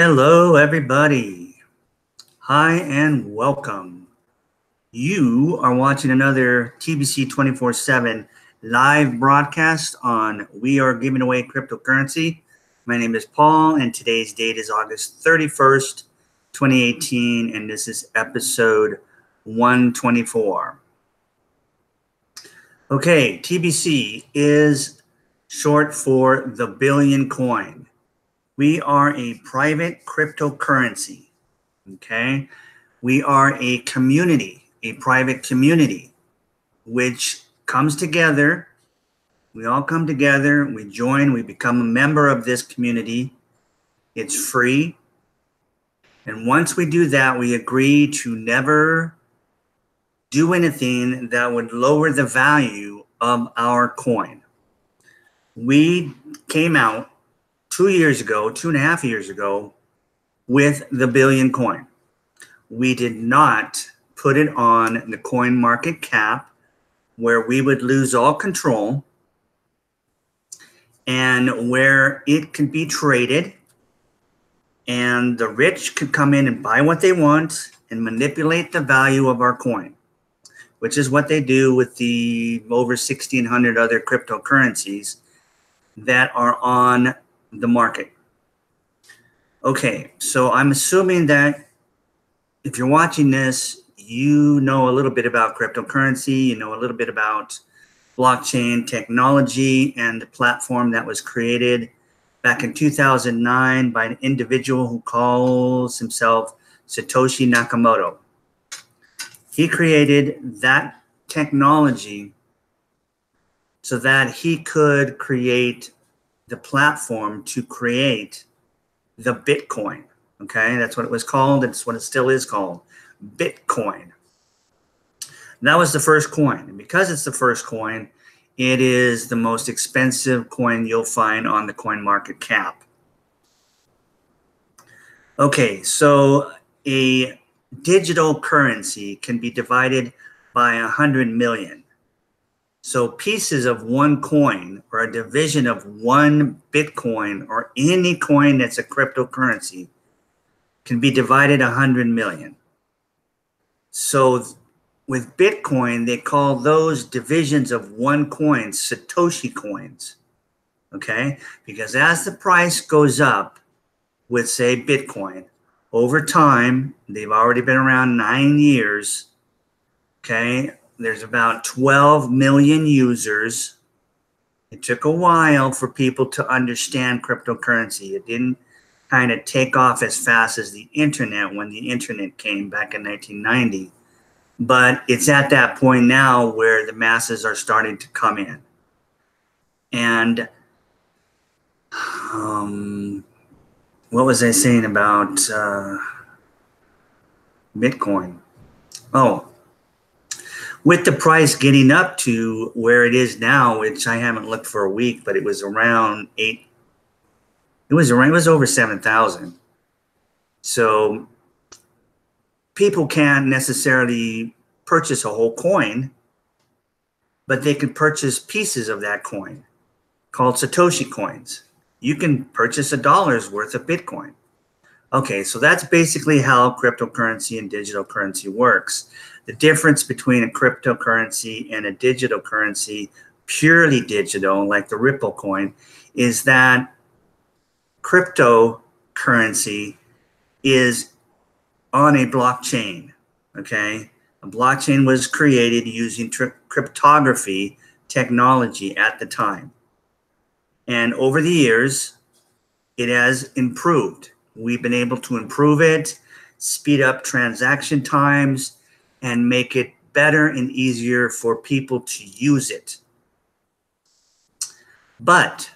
Hello, everybody. Hi, and welcome. You are watching another TBC 24/7 live broadcast on We Are Giving Away Cryptocurrency. My name is Paul, and today's date is August 31st, 2018, and this is episode 124. Okay, TBC is short for the billion coin. We are a private cryptocurrency. Okay, we are a community, a private community, which comes together. We all come together, we join, we become a member of this community. It's free. And once we do that, we agree to never do anything that would lower the value of our coin. We came out 2.5 years ago, with the billion coin. We did not put it on the coin market cap where we would lose all control and where it could be traded and the rich could come in and buy what they want and manipulate the value of our coin, which is what they do with the over 1,600 other cryptocurrencies that are on the market. Okay, so I'm assuming that if you're watching this, you know a little bit about cryptocurrency, you know a little bit about blockchain technology and the platform that was created back in 2009 by an individual who calls himself Satoshi Nakamoto. He created that technology so that he could create the platform to create the Bitcoin. Okay, that's what it was called. It's what it still is called, Bitcoin. That was the first coin. And because it's the first coin, it is the most expensive coin you'll find on the coin market cap. Okay, so a digital currency can be divided by 100 million. So pieces of one coin or a division of one Bitcoin or any coin that's a cryptocurrency can be divided 100 million. So with Bitcoin, they call those divisions of one coin Satoshi coins. Okay, because as the price goes up with, say, Bitcoin, over time, they've already been around 9 years. Okay, there's about 12 million users. It took a while for people to understand cryptocurrency. It didn't kind of take off as fast as the internet when the internet came back in 1990. But it's at that point now where the masses are starting to come in. And what was I saying about Bitcoin? Oh, with the price getting up to where it is now, which I haven't looked for a week, but it was around it was over 7,000. So people can't necessarily purchase a whole coin, but they can purchase pieces of that coin called Satoshi coins. You can purchase $1 worth of Bitcoin. Okay, so that's basically how cryptocurrency and digital currency works. The difference between a cryptocurrency and a digital currency, purely digital, like the Ripple coin, is that cryptocurrency is on a blockchain. Okay, a blockchain was created using cryptography technology at the time. And over the years, it has improved. We've been able to improve it, speed up transaction times, and make it better and easier for people to use it. But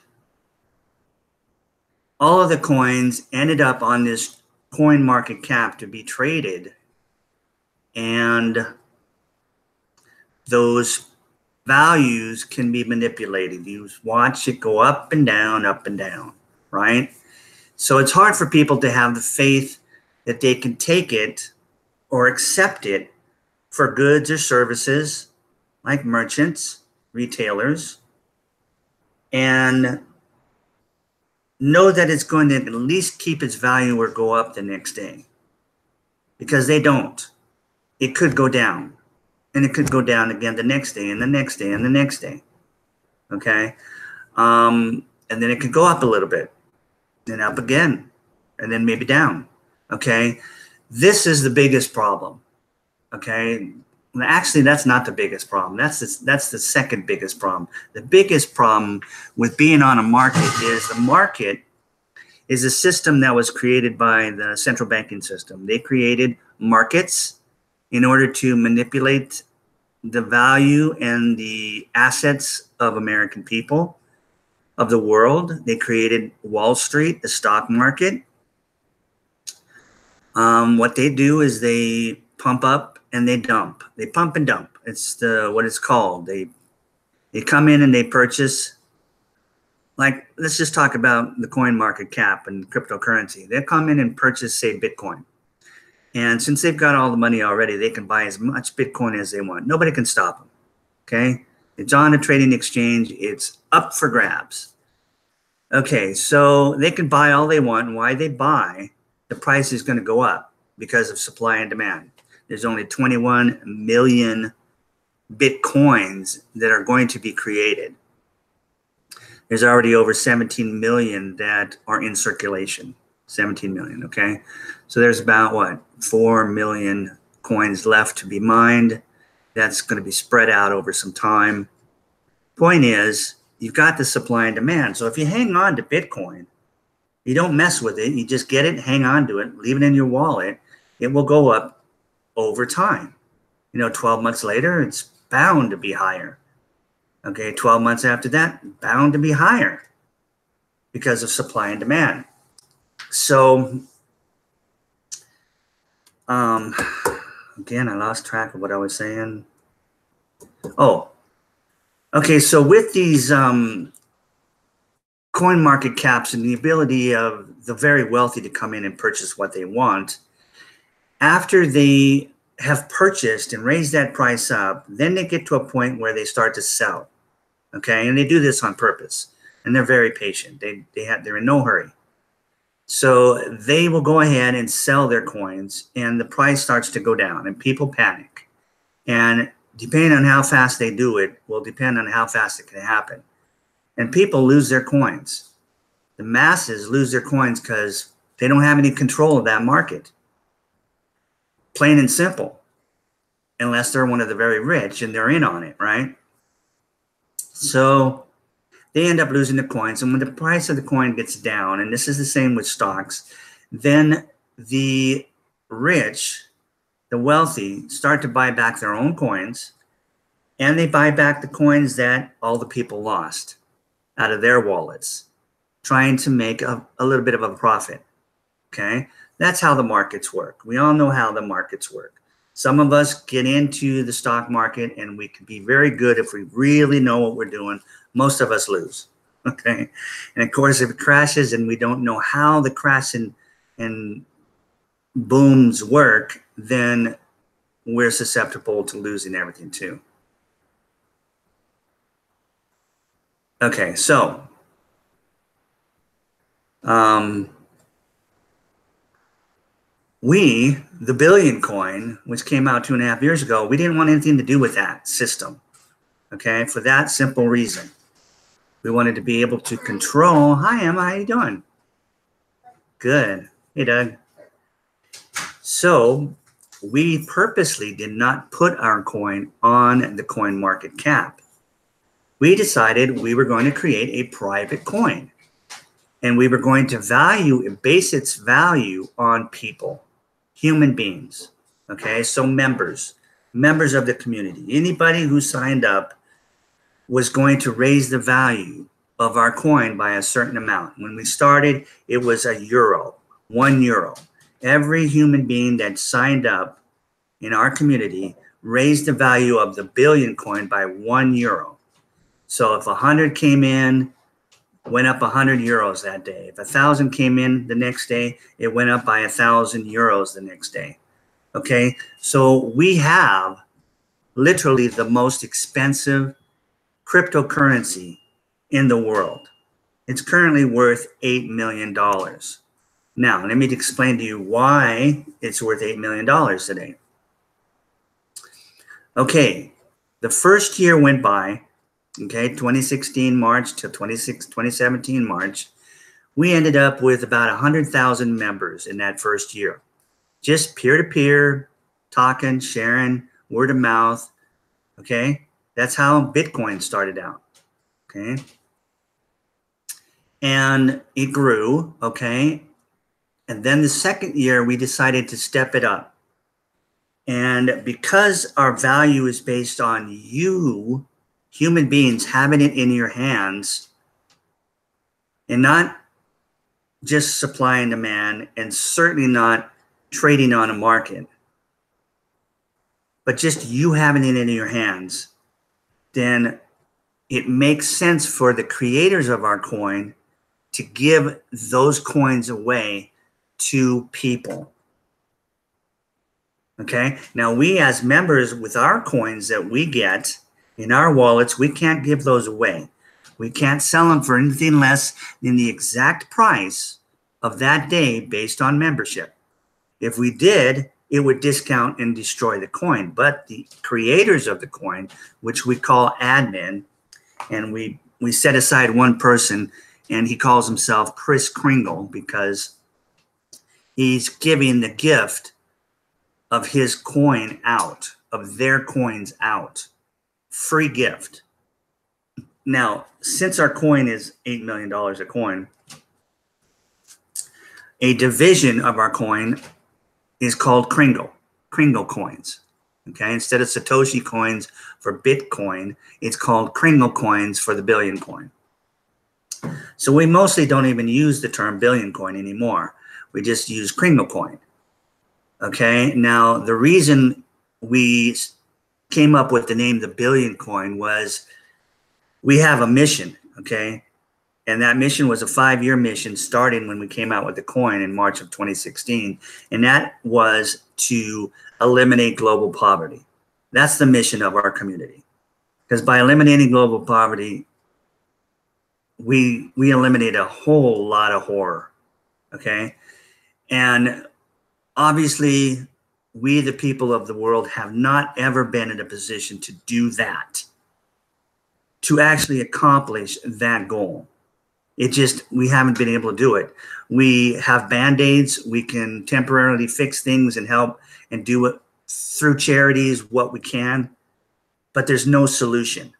all of the coins ended up on this coin market cap to be traded, and those values can be manipulated. You watch it go up and down, right? So it's hard for people to have the faith that they can take it or accept it for goods or services like merchants, retailers, and know that it's going to at least keep its value or go up the next day, because they don't. It could go down, and it could go down again the next day and the next day and the next day. Okay. And then it could go up a little bit, then up again, and then maybe down. Okay. This is the biggest problem. Okay. Actually, that's not the biggest problem. That's the second biggest problem. The biggest problem with being on a market is the market is a system that was created by the central banking system. They created markets in order to manipulate the value and the assets of American people, of the world. They created Wall Street, the stock market. What they do is they pump up and they dump. They pump and dump. It's what it's called. They come in and they purchase. Like, let's just talk about the coin market cap and cryptocurrency. They come in and purchase, say, Bitcoin. And since they've got all the money already, they can buy as much Bitcoin as they want. Nobody can stop them. Okay? It's on a trading exchange. It's up for grabs. Okay, so they can buy all they want. And why they buy, the price is going to go up because of supply and demand. There's only 21 million Bitcoins that are going to be created. There's already over 17 million that are in circulation. 17 million, okay? So there's about, what, 4 million coins left to be mined. That's going to be spread out over some time. Point is, you've got the supply and demand. So if you hang on to Bitcoin, you don't mess with it. You just get it, hang on to it, leave it in your wallet. It will go up over time. 12 months later, it's bound to be higher. Okay, 12 months after that, bound to be higher because of supply and demand. So, again, I lost track of what I was saying. Oh, okay, so with these coin market caps and the ability of the very wealthy to come in and purchase what they want, after they have purchased and raised that price up, then they get to a point where they start to sell. Okay, and they do this on purpose, and they're very patient. They're in no hurry. So they will go ahead and sell their coins, and the price starts to go down, and people panic. And depending on how fast they do it will depend on how fast it can happen. And people lose their coins. The masses lose their coins because they don't have any control of that market. Plain and simple. Unless they're one of the very rich and they're in on it, right? So they end up losing the coins. And when the price of the coin gets down, and this is the same with stocks, then the rich, the wealthy, start to buy back their own coins, and they buy back the coins that all the people lost out of their wallets, trying to make a little bit of a profit. Okay? That's how the markets work. We all know how the markets work. Some of us get into the stock market and we can be very good if we really know what we're doing. Most of us lose. Okay. And of course, if it crashes and we don't know how the crash and booms work, then we're susceptible to losing everything too. Okay. So, the Billion coin, which came out 2.5 years ago, we didn't want anything to do with that system, okay, for that simple reason. We wanted to be able to control. Hi, Emma, how you doing? Good. Hey, Doug. So we purposely did not put our coin on the coin market cap. We decided we were going to create a private coin, and we were going to base its value on people. Human beings, okay? So members of the community. Anybody who signed up was going to raise the value of our coin by a certain amount. When we started, it was €1, €1. Every human being that signed up in our community raised the value of the Billion coin by €1. So if 100 came in, went up 100 euros that day. If 1,000 came in the next day, it went up by 1,000 euros the next day. Okay, so we have literally the most expensive cryptocurrency in the world. It's currently worth $8 million. Now, let me explain to you why it's worth $8 million today. Okay, the first year went by, okay, 2016 March to 2017 March. We ended up with about 100,000 members in that first year. Just peer-to-peer, talking, sharing, word of mouth, okay? That's how Bitcoin started out, okay? And it grew, okay? And then the second year, we decided to step it up. And because our value is based on you, human beings, having it in your hands, and not just supply and demand, and certainly not trading on a market, but just you having it in your hands, then it makes sense for the creators of our coin to give those coins away to people. Okay, now we as members, with our coins that we get in our wallets, we can't give those away. We can't sell them for anything less than the exact price of that day based on membership. If we did, it would discount and destroy the coin. But the creators of the coin, which we call admin, and we set aside one person, and he calls himself Chris Kringle because he's giving the gift of his coin out, of their coins out. Free gift. Now, since our coin is $8 million a coin, a division of our coin is called Kringle coins. Okay, instead of Satoshi coins for Bitcoin, it's called Kringle coins for the billion coin. So we mostly don't even use the term billion coin anymore. We just use Kringle coin. Okay, now the reason we came up with the name the billion coin was we have a mission, okay? And that mission was a 5-year mission starting when we came out with the coin in March of 2016. And that was to eliminate global poverty. That's the mission of our community. Because by eliminating global poverty, we eliminate a whole lot of horror, okay? And obviously, we, the people of the world, have not ever been in a position to do that, to actually accomplish that goal. We haven't been able to do it. We have Band-Aids. We can temporarily fix things and help and do it through charities, what we can, but there's no solution.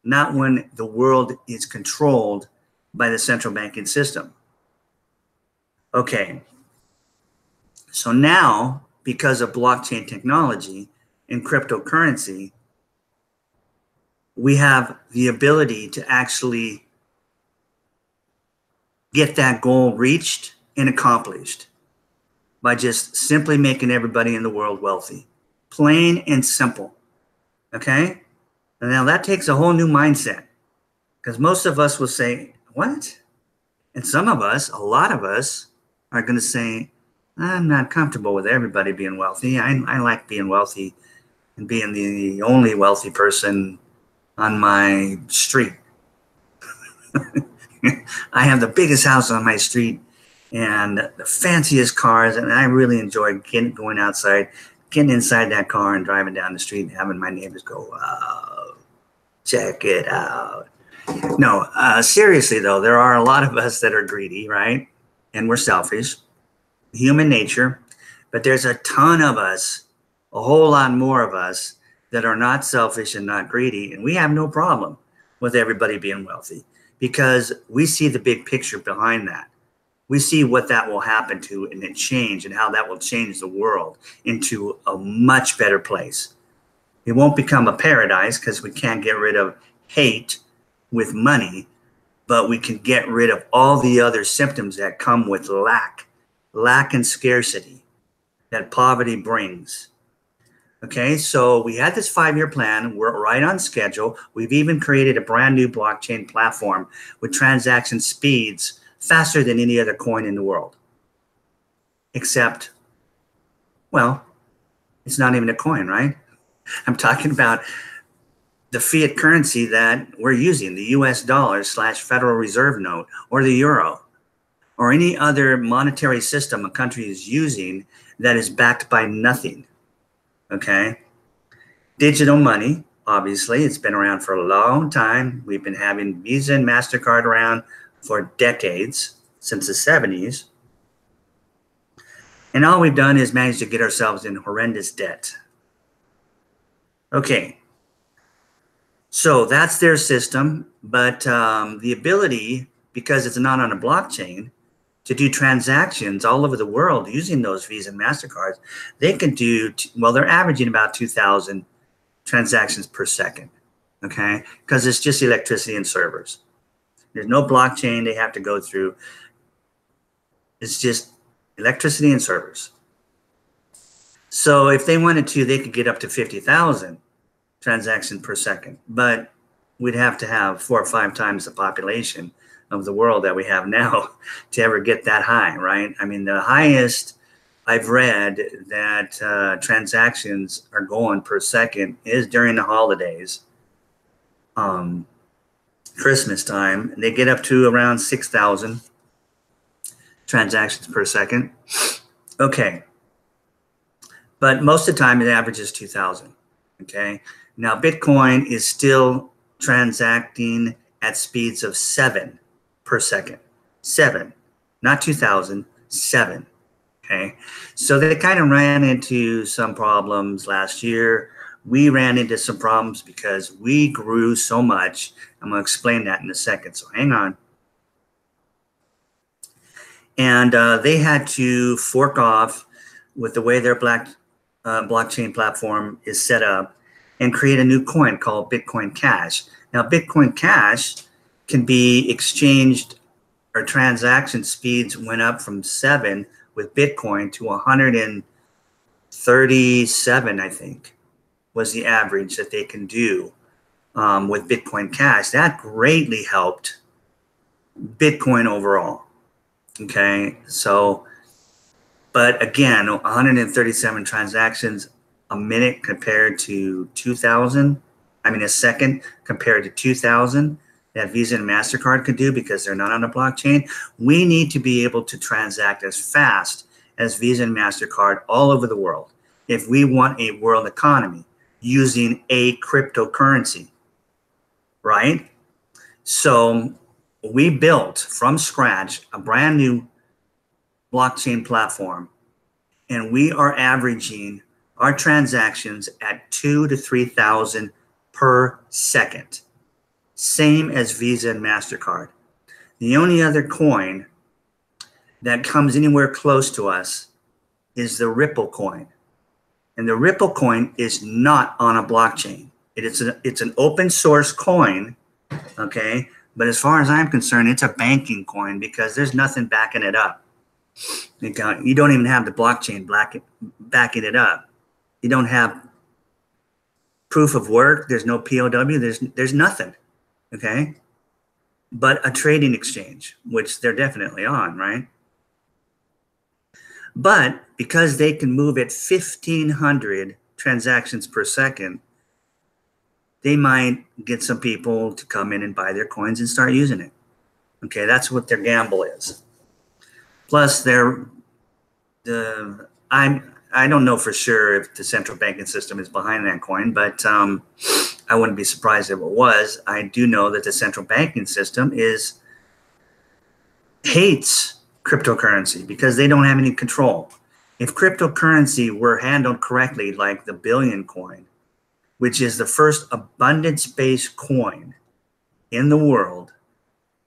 Not when the world is controlled by the central banking system. Okay. So now, because of blockchain technology and cryptocurrency, we have the ability to actually get that goal reached and accomplished by just simply making everybody in the world wealthy. Plain and simple. Okay? And now that takes a whole new mindset, because most of us will say, what? And some of us, a lot of us, are going to say, I'm not comfortable with everybody being wealthy. I like being wealthy and being the only wealthy person on my street. I have the biggest house on my street and the fanciest cars, and I really enjoy going outside, getting inside that car and driving down the street and having my neighbors go, wow, check it out. No, seriously though, there are a lot of us that are greedy, right? And we're selfish. Human nature, but there's a ton of us, a whole lot more of us, that are not selfish and not greedy, and we have no problem with everybody being wealthy because we see the big picture behind that. We see what that will happen to and then change, and how that will change the world into a much better place. It won't become a paradise because we can't get rid of hate with money, but we can get rid of all the other symptoms that come with lack and scarcity that poverty brings. Okay, so we had this 5-year plan. We're right on schedule. We've even created a brand new blockchain platform with transaction speeds faster than any other coin in the world. Except, well, it's not even a coin, right? I'm talking about the fiat currency that we're using, the US dollar / Federal Reserve note, or the euro, or any other monetary system a country is using that is backed by nothing. Okay? Digital money, obviously, it's been around for a long time. We've been having Visa and MasterCard around for decades, since the 70s. And all we've done is manage to get ourselves in horrendous debt. Okay. So that's their system, but the ability, because it's not on a blockchain, to do transactions all over the world using those Visa and MasterCards, they can do, well, they're averaging about 2,000 transactions per second, okay? Because it's just electricity and servers. There's no blockchain they have to go through. It's just electricity and servers. So if they wanted to, they could get up to 50,000 transactions per second, but we'd have to have 4 or 5 times the population of the world that we have now to ever get that high, right? I mean, the highest I've read that transactions are going per second is during the holidays, Christmas time. They get up to around 6,000 transactions per second. Okay. But most of the time, it averages 2,000, okay? Now, Bitcoin is still transacting at speeds of 7 per second. 7, not 2,000, 7, okay? So they kind of ran into some problems last year. We ran into some problems because we grew so much. I'm going to explain that in a second, so hang on. And they had to fork off with the way their blockchain platform is set up and create a new coin called Bitcoin Cash. Now, Bitcoin Cash can be exchanged, or transaction speeds went up from 7 with Bitcoin to 137, I think, was the average that they can do with Bitcoin Cash. That greatly helped Bitcoin overall. Okay, so, but again, 137 transactions a minute compared to 2,000, a second compared to 2,000 that Visa and MasterCard could do because they're not on a blockchain. We need to be able to transact as fast as Visa and MasterCard all over the world if we want a world economy using a cryptocurrency, right? So we built from scratch a brand new blockchain platform, and we are averaging our transactions at 2,000 to 3,000 per second, same as Visa and MasterCard. The only other coin that comes anywhere close to us is the Ripple coin. And the Ripple coin is not on a blockchain. It's an open source coin, okay? But as far as I'm concerned, it's a banking coin because there's nothing backing it up. You don't even have the blockchain backing it up. You don't have proof of work. There's no POW. There's nothing, okay? But a trading exchange, which they're definitely on, right? But because they can move at 1,500 transactions per second, they might get some people to come in and buy their coins and start using it. Okay, that's what their gamble is. Plus, I don't know for sure if the central banking system is behind that coin, but I wouldn't be surprised if it was. I do know that the central banking system hates cryptocurrency because they don't have any control. If cryptocurrency were handled correctly, like the Billion coin, which is the first abundance-based coin in the world,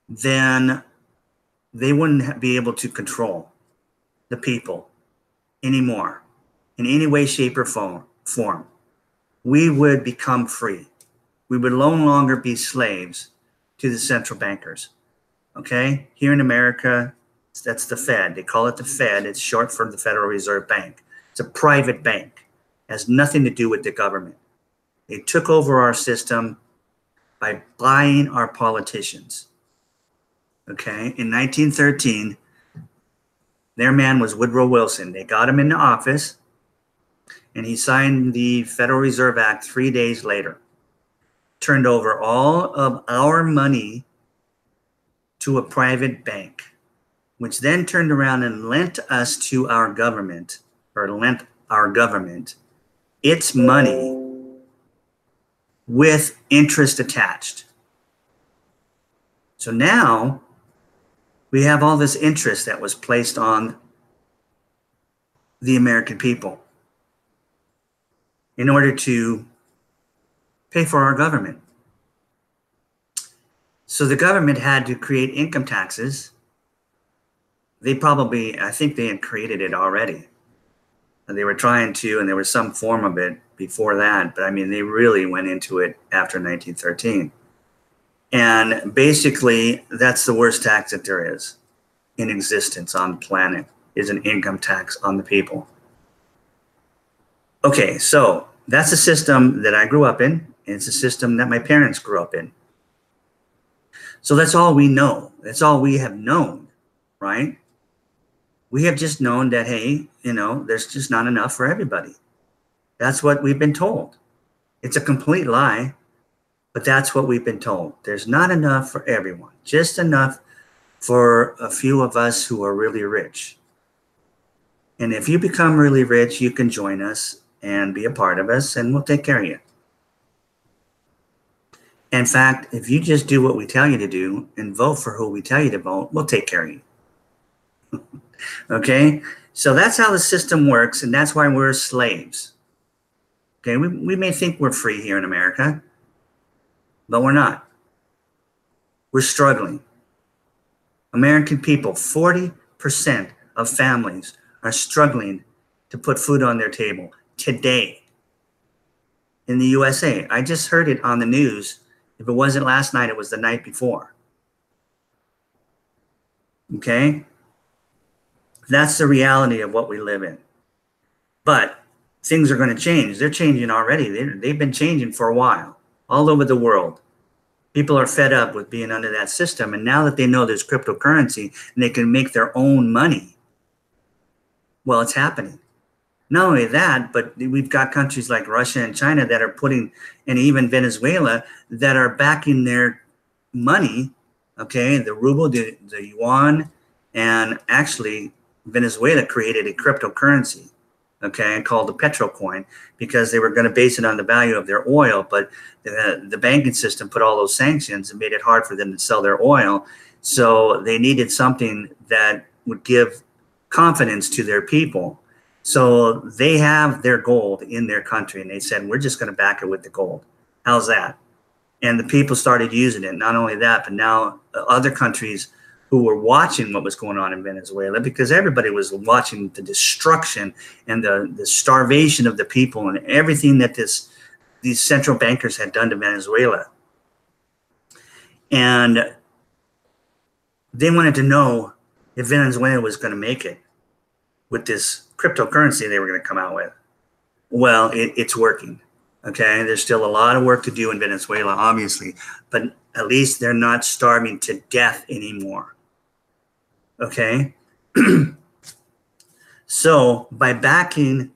then they wouldn't be able to control the people anymore in any way, shape, or form. We would become free. We would no longer be slaves to the central bankers. Okay? Here in America, that's the Fed. They call it the Fed. It's short for the Federal Reserve Bank. It's a private bank. It has nothing to do with the government. They took over our system by buying our politicians. Okay? In 1913, their man was Woodrow Wilson. They got him into office, and he signed the Federal Reserve Act 3 days later. turned over all of our money to a private bank, which then turned around and lent us to our government, or lent our government its money with interest attached. So now we have all this interest that was placed on the American people in order to pay for our government. So the government had to create income taxes. I think they had created it already. And they were trying to, and there was some form of it before that, but I mean, they really went into it after 1913. And basically, that's the worst tax that there is in existence on the planet, is an income tax on the people. Okay, so that's a system that I grew up in, and it's a system that my parents grew up in. So that's all we know. That's all we have known, right? We have just known that, hey, there's just not enough for everybody. That's what we've been told. It's a complete lie, but that's what we've been told. There's not enough for everyone, just enough for a few of us who are really rich. And if you become really rich, you can join us and be a part of us, and we'll take care of you. In fact, if you just do what we tell you to do and vote for who we tell you to vote, we'll take care of you. Okay? So that's how the system works, and that's why we're slaves. Okay? We may think we're free here in America, but we're not. We're struggling. American people, 40% of families are struggling to put food on their table today in the USA. I just heard it on the news. If it wasn't last night, it was the night before. Okay? That's the reality of what we live in. But things are going to change. They're changing already. They've been changing for a while, all over the world. People are fed up with being under that system. And now that they know there's cryptocurrency and they can make their own money, well, it's happening. Not only that, but we've got countries like Russia and China that are putting, and even Venezuela, that are backing their money, okay, the ruble, the yuan, and actually Venezuela created a cryptocurrency, okay, called the petro coin, because they were going to base it on the value of their oil, but the banking system put all those sanctions and made it hard for them to sell their oil. So they needed something that would give confidence to their people. So they have their gold in their country, and they said, we're just going to back it with the gold. How's that? And the people started using it. Not only that, but now other countries who were watching what was going on in Venezuela, because everybody was watching the destruction and the starvation of the people and everything that these central bankers had done to Venezuela. And they wanted to know if Venezuela was going to make it with this cryptocurrency they were going to come out with. Well, it's working. Okay, there's still a lot of work to do in Venezuela, obviously, but at least they're not starving to death anymore. Okay, so by backing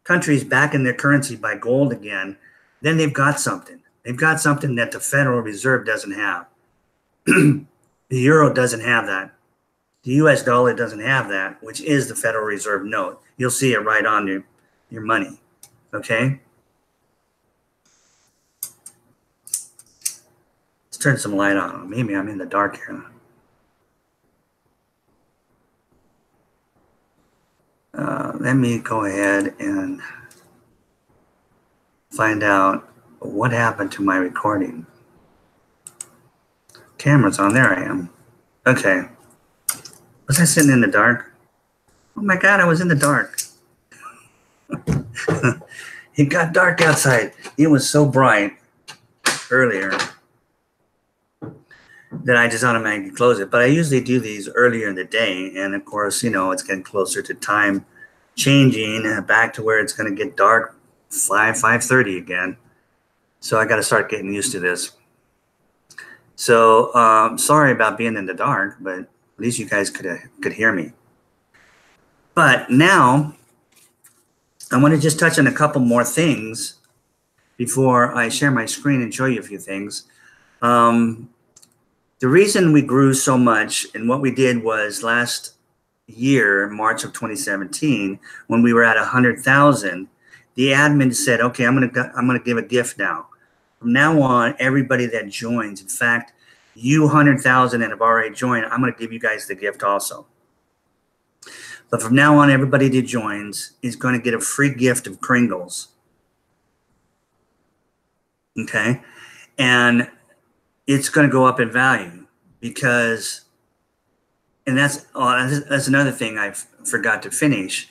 countries backing their currency by gold again, then they've got something. They've got something that the Federal Reserve doesn't have. The euro doesn't have that. The US dollar doesn't have that, which is the Federal Reserve note. You'll see it right on your money. Okay? Let's turn some light on. Maybe I'm in the dark here. Let me go ahead and find out what happened to my recording. Camera's on. There I am. Okay. Was I sitting in the dark? Oh my God, I was in the dark. It got dark outside. It was so bright earlier that I just automatically close it. But I usually do these earlier in the day. And of course, it's getting closer to time changing back to where it's going to get dark 5:30 again. So I got to start getting used to this. So sorry about being in the dark, but at least you guys could hear me. But now I want to just touch on a couple more things before I share my screen and show you a few things. The reason we grew so much, and what we did was last year, March of 2017, when we were at 100,000, the admin said, okay, I'm gonna give a gift now. From now on, everybody that joins, in fact, you 100,000 that have already joined, I'm gonna give you guys the gift also. But from now on, everybody that joins is gonna get a free gift of Kringles. Okay, and it's going to go up in value because, and that's another thing I forgot to finish.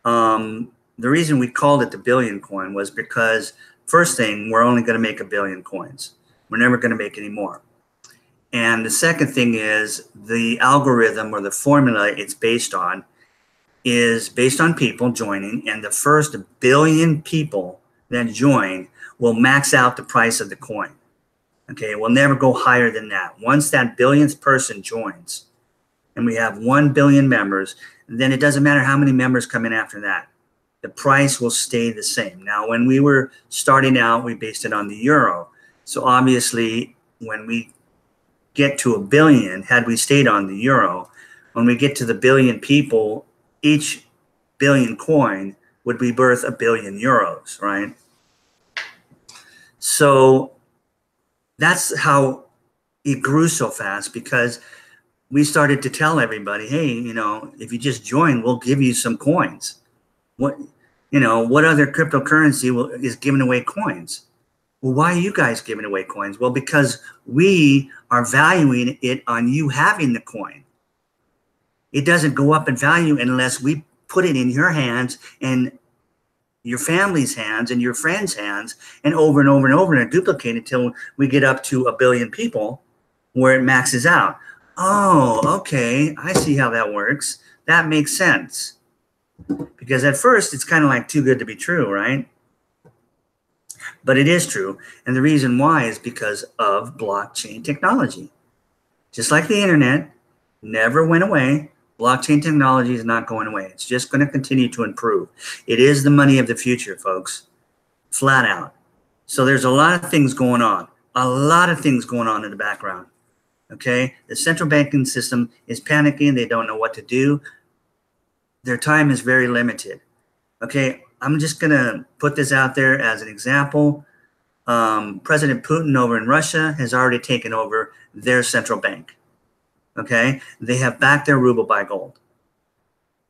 The reason we called it the billion coin was because, first thing, we're only going to make 1 billion coins. We're never going to make any more. And the second thing is the algorithm or the formula it's based on is based on people joining, and the first 1 billion people that join will max out the price of the coin. Okay, we'll never go higher than that. Once that billionth person joins, and we have 1 billion members, then it doesn't matter how many members come in after that. The price will stay the same. Now, when we were starting out, we based it on the euro. So obviously, when we get to 1 billion, had we stayed on the euro, when we get to the 1 billion people, each billion coin would be worth 1 billion euros, right? So that's how it grew so fast, because we started to tell everybody, hey, you know, if you just join, we'll give you some coins. What other cryptocurrency is giving away coins? Well, why are you guys giving away coins? Well, because we are valuing it on you having the coin. It doesn't go up in value unless we put it in your hands and your family's hands and your friends' hands, and over and over and over, and duplicate until we get up to 1 billion people where it maxes out. Oh, okay, I see how that works. That makes sense. Because at first it's kind of like too good to be true, right? But it is true. And the reason why is because of blockchain technology. Just like the internet never went away, blockchain technology is not going away. It's just going to continue to improve. It is the money of the future, folks, flat out. So there's a lot of things going on, in the background. Okay, the central banking system is panicking. They don't know what to do. Their time is very limited. Okay, I'm just going to put this out there as an example. President Putin over in Russia has already taken over their central bank. Okay, they have backed their ruble by gold.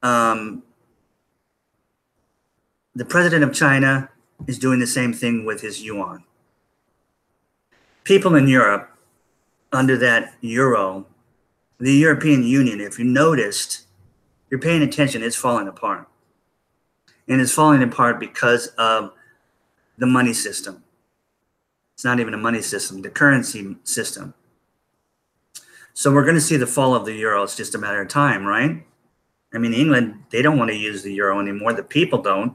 The president of China is doing the same thing with his yuan. People in Europe, under that euro, the European Union, if you noticed, you're paying attention, it's falling apart. And it's falling apart because of the money system. It's not even a money system, the currency system. So we're going to see the fall of the euro. It's just a matter of time, right? I mean, England, they don't want to use the euro anymore. The people don't,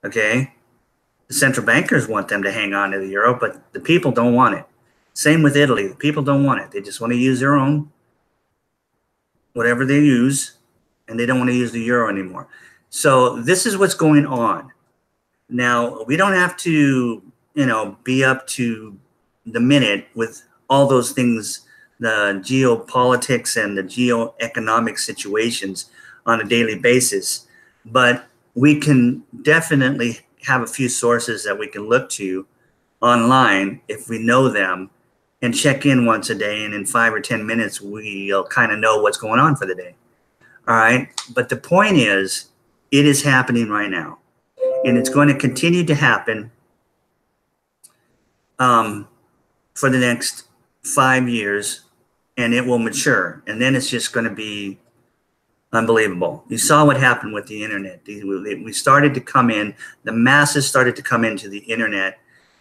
okay? The central bankers want them to hang on to the euro, but the people don't want it. Same with Italy. The people don't want it. They just want to use their own, whatever they use, and they don't want to use the euro anymore. So this is what's going on. Now, we don't have to, be up to the minute with all those things, the geopolitics and the geoeconomic situations on a daily basis. But we can definitely have a few sources that we can look to online if we know them, and check in once a day. And in 5 or 10 minutes, we'll kind of know what's going on for the day. All right. But the point is, it is happening right now, and it's going to continue to happen for the next 5 years. And it will mature, and then it's just going to be unbelievable. You saw what happened with the internet. We started to come in, the masses started to come into the internet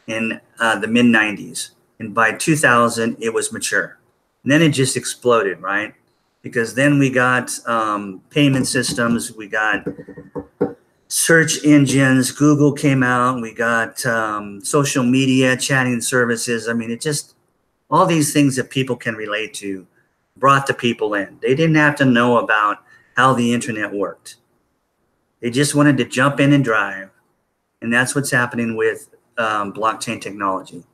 in the mid-90s. And by 2000, it was mature. And then it just exploded, right? Because then we got payment systems, we got search engines, Google came out, we got social media, chatting services. I mean, it just, all these things that people can relate to brought the people in. They didn't have to know about how the internet worked. They just wanted to jump in and drive. And that's what's happening with blockchain technology.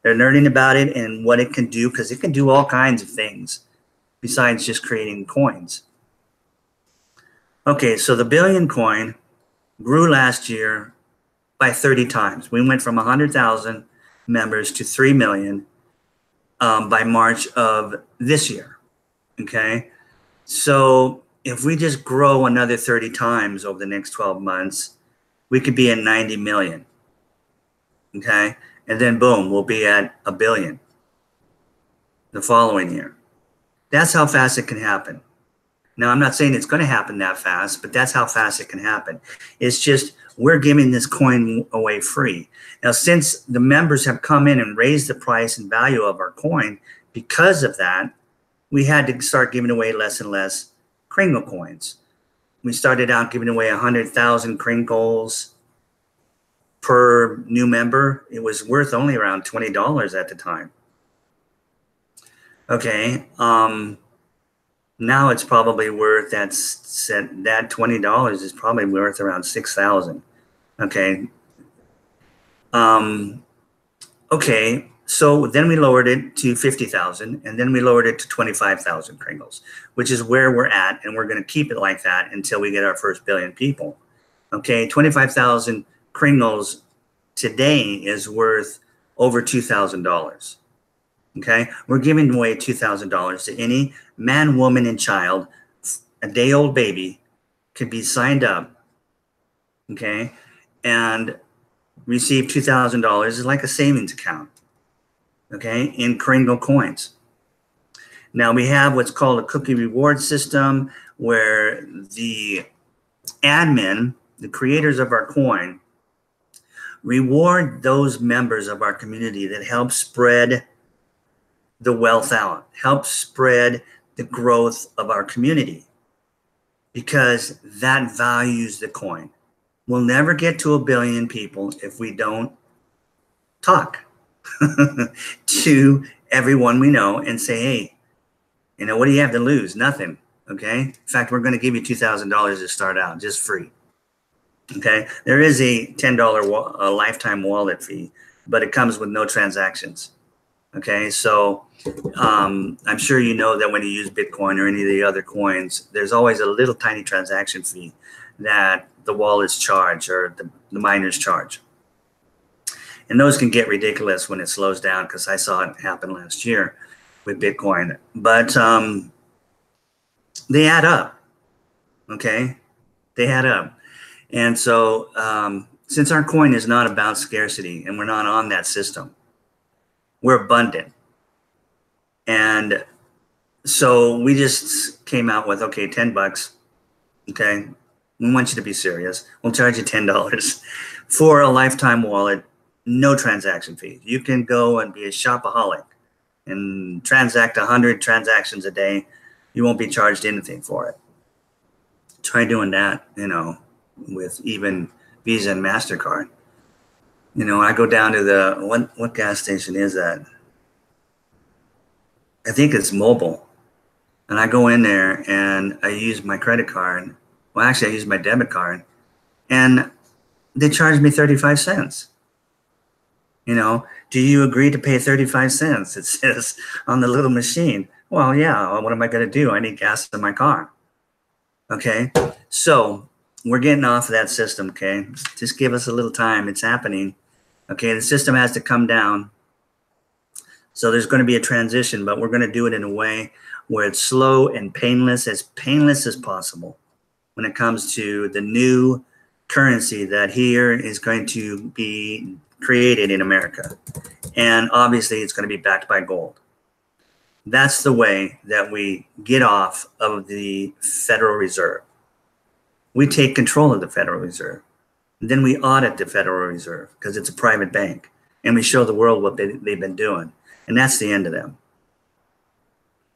They're learning about it and what it can do, because it can do all kinds of things besides just creating coins. Okay, so the Billion coin grew last year by 30 times. We went from 100,000 members to 3 million by March of this year. Okay, so if we just grow another 30 times over the next 12 months, we could be at 90 million. Okay, and then boom, we'll be at 1 billion the following year. That's how fast it can happen. Now, I'm not saying it's going to happen that fast, but that's how fast it can happen. It's just we're giving this coin away free. Now, since the members have come in and raised the price and value of our coin, because of that, we had to start giving away less and less Kringle coins. We started out giving away 100,000 Kringles per new member. It was worth only around $20 at the time. Okay, now it's probably worth that $20 is probably worth around 6,000. Okay. Okay. So then we lowered it to 50,000, and then we lowered it to 25,000 Kringles, which is where we're at, and we're going to keep it like that until we get our first billion people. Okay, 25,000 Kringles today is worth over $2,000. Okay, we're giving away $2,000 to any man, woman, and child. A day-old baby could be signed up, okay, and receive $2,000. It's like a savings account, okay, in Kringle coins. Now we have what's called a cookie reward system, where the admin, the creators of our coin, reward those members of our community that help spread the wealth out, help spread the growth of our community, because that values the coin. We'll never get to 1 billion people if we don't talk to everyone we know and say, hey, you know, what do you have to lose? Nothing. Okay. In fact, we're going to give you $2,000 to start out, just free. Okay. There is a $10 lifetime wallet fee, but it comes with no transactions. Okay, so I'm sure you know that when you use Bitcoin or any of the other coins, there's always a little tiny transaction fee that the wallets charge or the miners charge. And those can get ridiculous when it slows down, because I saw it happen last year with Bitcoin. But they add up, okay? They add up. And so since our coin is not about scarcity and we're not on that system, we're abundant. And so we just came out with, okay, $10. Okay. We want you to be serious. We'll charge you $10 for a lifetime wallet, no transaction fee. You can go and be a shopaholic and transact 100 transactions a day. You won't be charged anything for it. Try doing that, you know, with even Visa and MasterCard. You know, I go down to the, what gas station is that? I think it's Mobile. And I go in there and I use my credit card. Well, actually, I use my debit card. And they charge me 35 cents. You know, do you agree to pay 35 cents? It says on the little machine. Well, yeah, what am I going to do? I need gas in my car. Okay, so we're getting off of that system, okay? Just give us a little time. It's happening. Okay, the system has to come down. So there's going to be a transition, but we're going to do it in a way where it's slow and painless as possible when it comes to the new currency that here is going to be created in America. And obviously it's going to be backed by gold. That's the way that we get off of the Federal Reserve. We take control of the Federal Reserve. And then we audit the Federal Reserve because it's a private bank. And we show the world what they've been doing. And that's the end of them.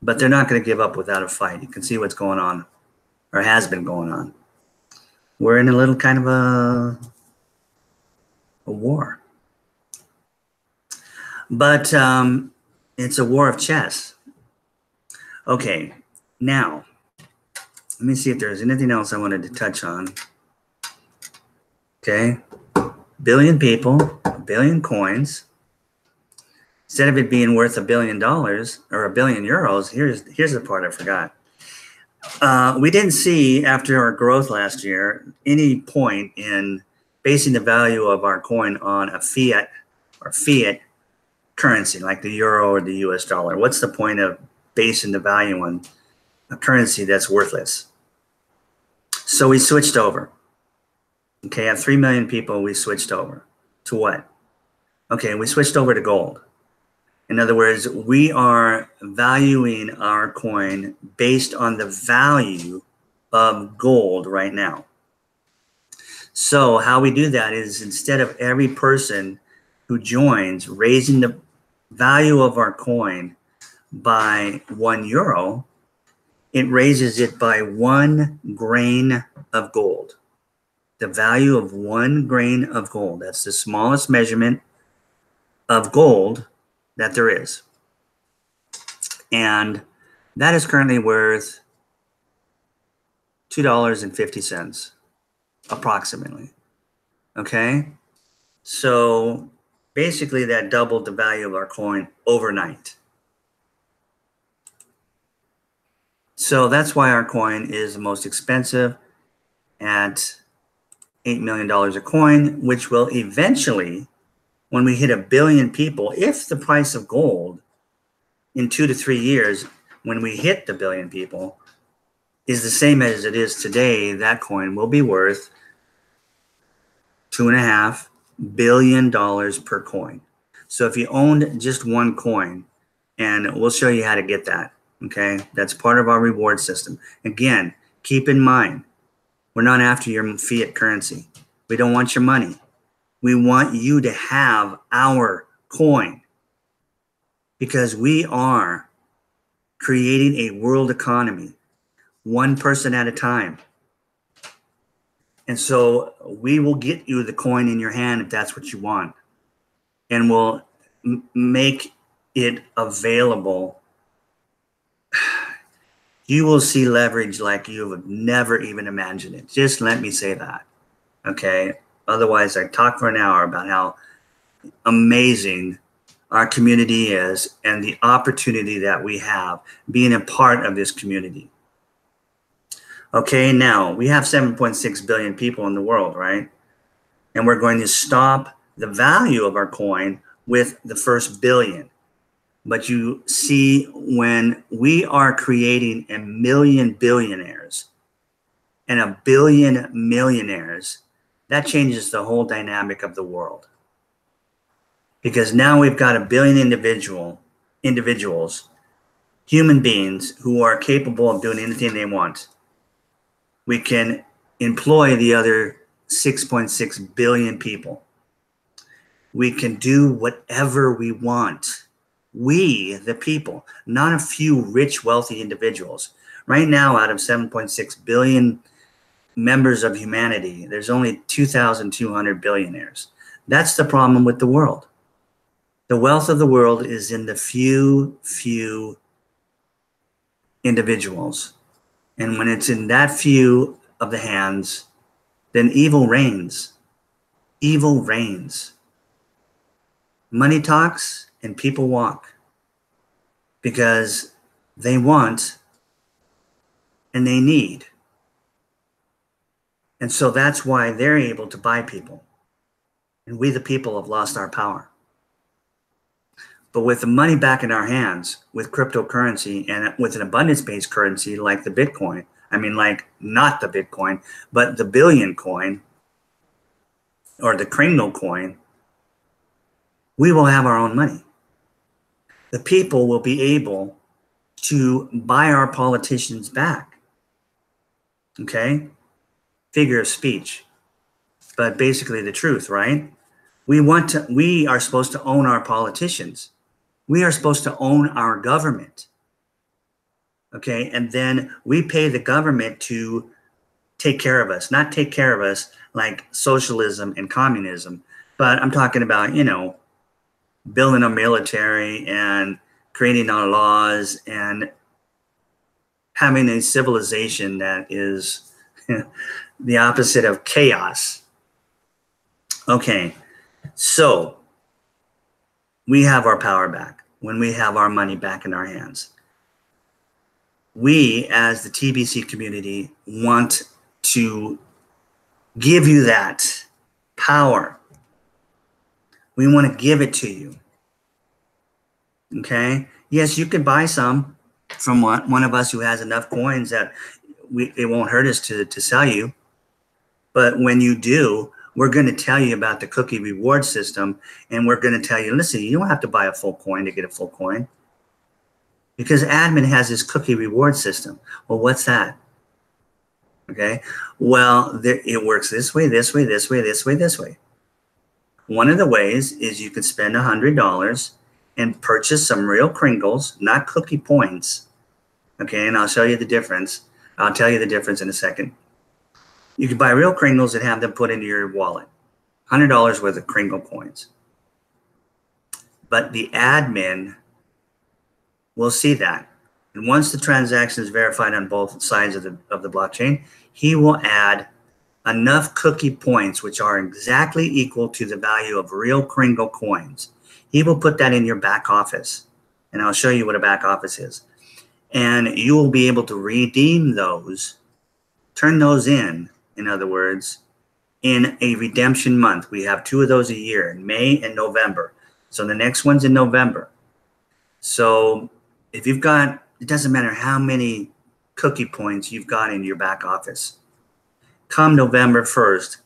But they're not going to give up without a fight. You can see what's going on, or has been going on. We're in a little kind of a war. But it's a war of chess. Okay, now, let me see if there's anything else I wanted to touch on. Okay, billion people, billion coins. Instead of it being worth $1 billion or €1 billion, here's the part I forgot. We didn't see, after our growth last year, any point in basing the value of our coin on a fiat currency like the euro or the US dollar. What's the point of basing the value on a currency that's worthless? So we switched over. Okay, at 3 million people, we switched over to what? Okay, we switched over to gold. In other words, we are valuing our coin based on the value of gold right now. So how we do that is, instead of every person who joins raising the value of our coin by €1, it raises it by 1 grain of gold. The value of 1 grain of gold. That's the smallest measurement of gold that there is. And that is currently worth $2.50 approximately. Okay? So basically that doubled the value of our coin overnight. So that's why our coin is the most expensive at $8 million a coin, which will eventually, when we hit 1 billion people, if the price of gold in 2 to 3 years, when we hit the 1 billion people, is the same as it is today, that coin will be worth $2.5 billion per coin. So if you owned just one coin, and we'll show you how to get that, okay? That's part of our reward system. Again, keep in mind, we're not after your fiat currency. We don't want your money. We want you to have our coin, because we are creating a world economy, one person at a time. And so we will get you the coin in your hand if that's what you want. And we'll make it available. You will see leverage like you have never even imagined it. Just let me say that. Okay? Otherwise, I talk for an hour about how amazing our community is and the opportunity that we have being a part of this community. Okay, now we have 7.6 billion people in the world, right? And we're going to stop the value of our coin with the first billion. But you see, when we are creating 1 million billionaires and 1 billion millionaires, that changes the whole dynamic of the world. Because now we've got 1 billion individuals, human beings who are capable of doing anything they want. We can employ the other 6.6 billion people. We can do whatever we want. We, the people, not a few rich, wealthy individuals. Right now, out of 7.6 billion members of humanity, there's only 2,200 billionaires. That's the problem with the world. The wealth of the world is in the few individuals. And when it's in that few of the hands, then evil reigns. Evil reigns. Money talks and people walk, because they want and they need. And so that's why they're able to buy people. And we, the people, have lost our power. But with the money back in our hands, with cryptocurrency and with an abundance-based currency like the Bitcoin, I mean, like not the Bitcoin, but the billion coin or the Kringle coin, we will have our own money. The people will be able to buy our politicians back. Okay? Figure of speech, but basically the truth, right? We are supposed to own our politicians. We are supposed to own our government. Okay? And then we pay the government to take care of us, not take care of us like socialism and communism, but I'm talking about, you know, building a military and creating our laws and having a civilization that is the opposite of chaos. Okay, so we have our power back, when we have our money back in our hands. We, as the TBC community, want to give you that power. We want to give it to you. Okay? Yes, you could buy some from one of us who has enough coins that it won't hurt us to sell you. But when you do, we're going to tell you about the cookie reward system, and we're going to tell you, listen, you don't have to buy a full coin to get a full coin, because admin has this cookie reward system. Well, what's that? Okay, well, it works this way, this way, this way, this way, this way. One of the ways is you can spend $100 and purchase some real Kringles, not cookie points. Okay, and I'll show you the difference. I'll tell you the difference in a second. You can buy real Kringles and have them put into your wallet. $100 worth of Kringle coins. But the admin will see that. And once the transaction is verified on both sides of the blockchain, he will add enough cookie points, which are exactly equal to the value of real Kringle coins. He will put that in your back office. And I'll show you what a back office is. And you will be able to redeem those, turn those in other words, in a redemption month. We have 2 of those a year, in May and November. So the next one's in November. So if you've got, it doesn't matter how many cookie points you've got in your back office. Come November 1st,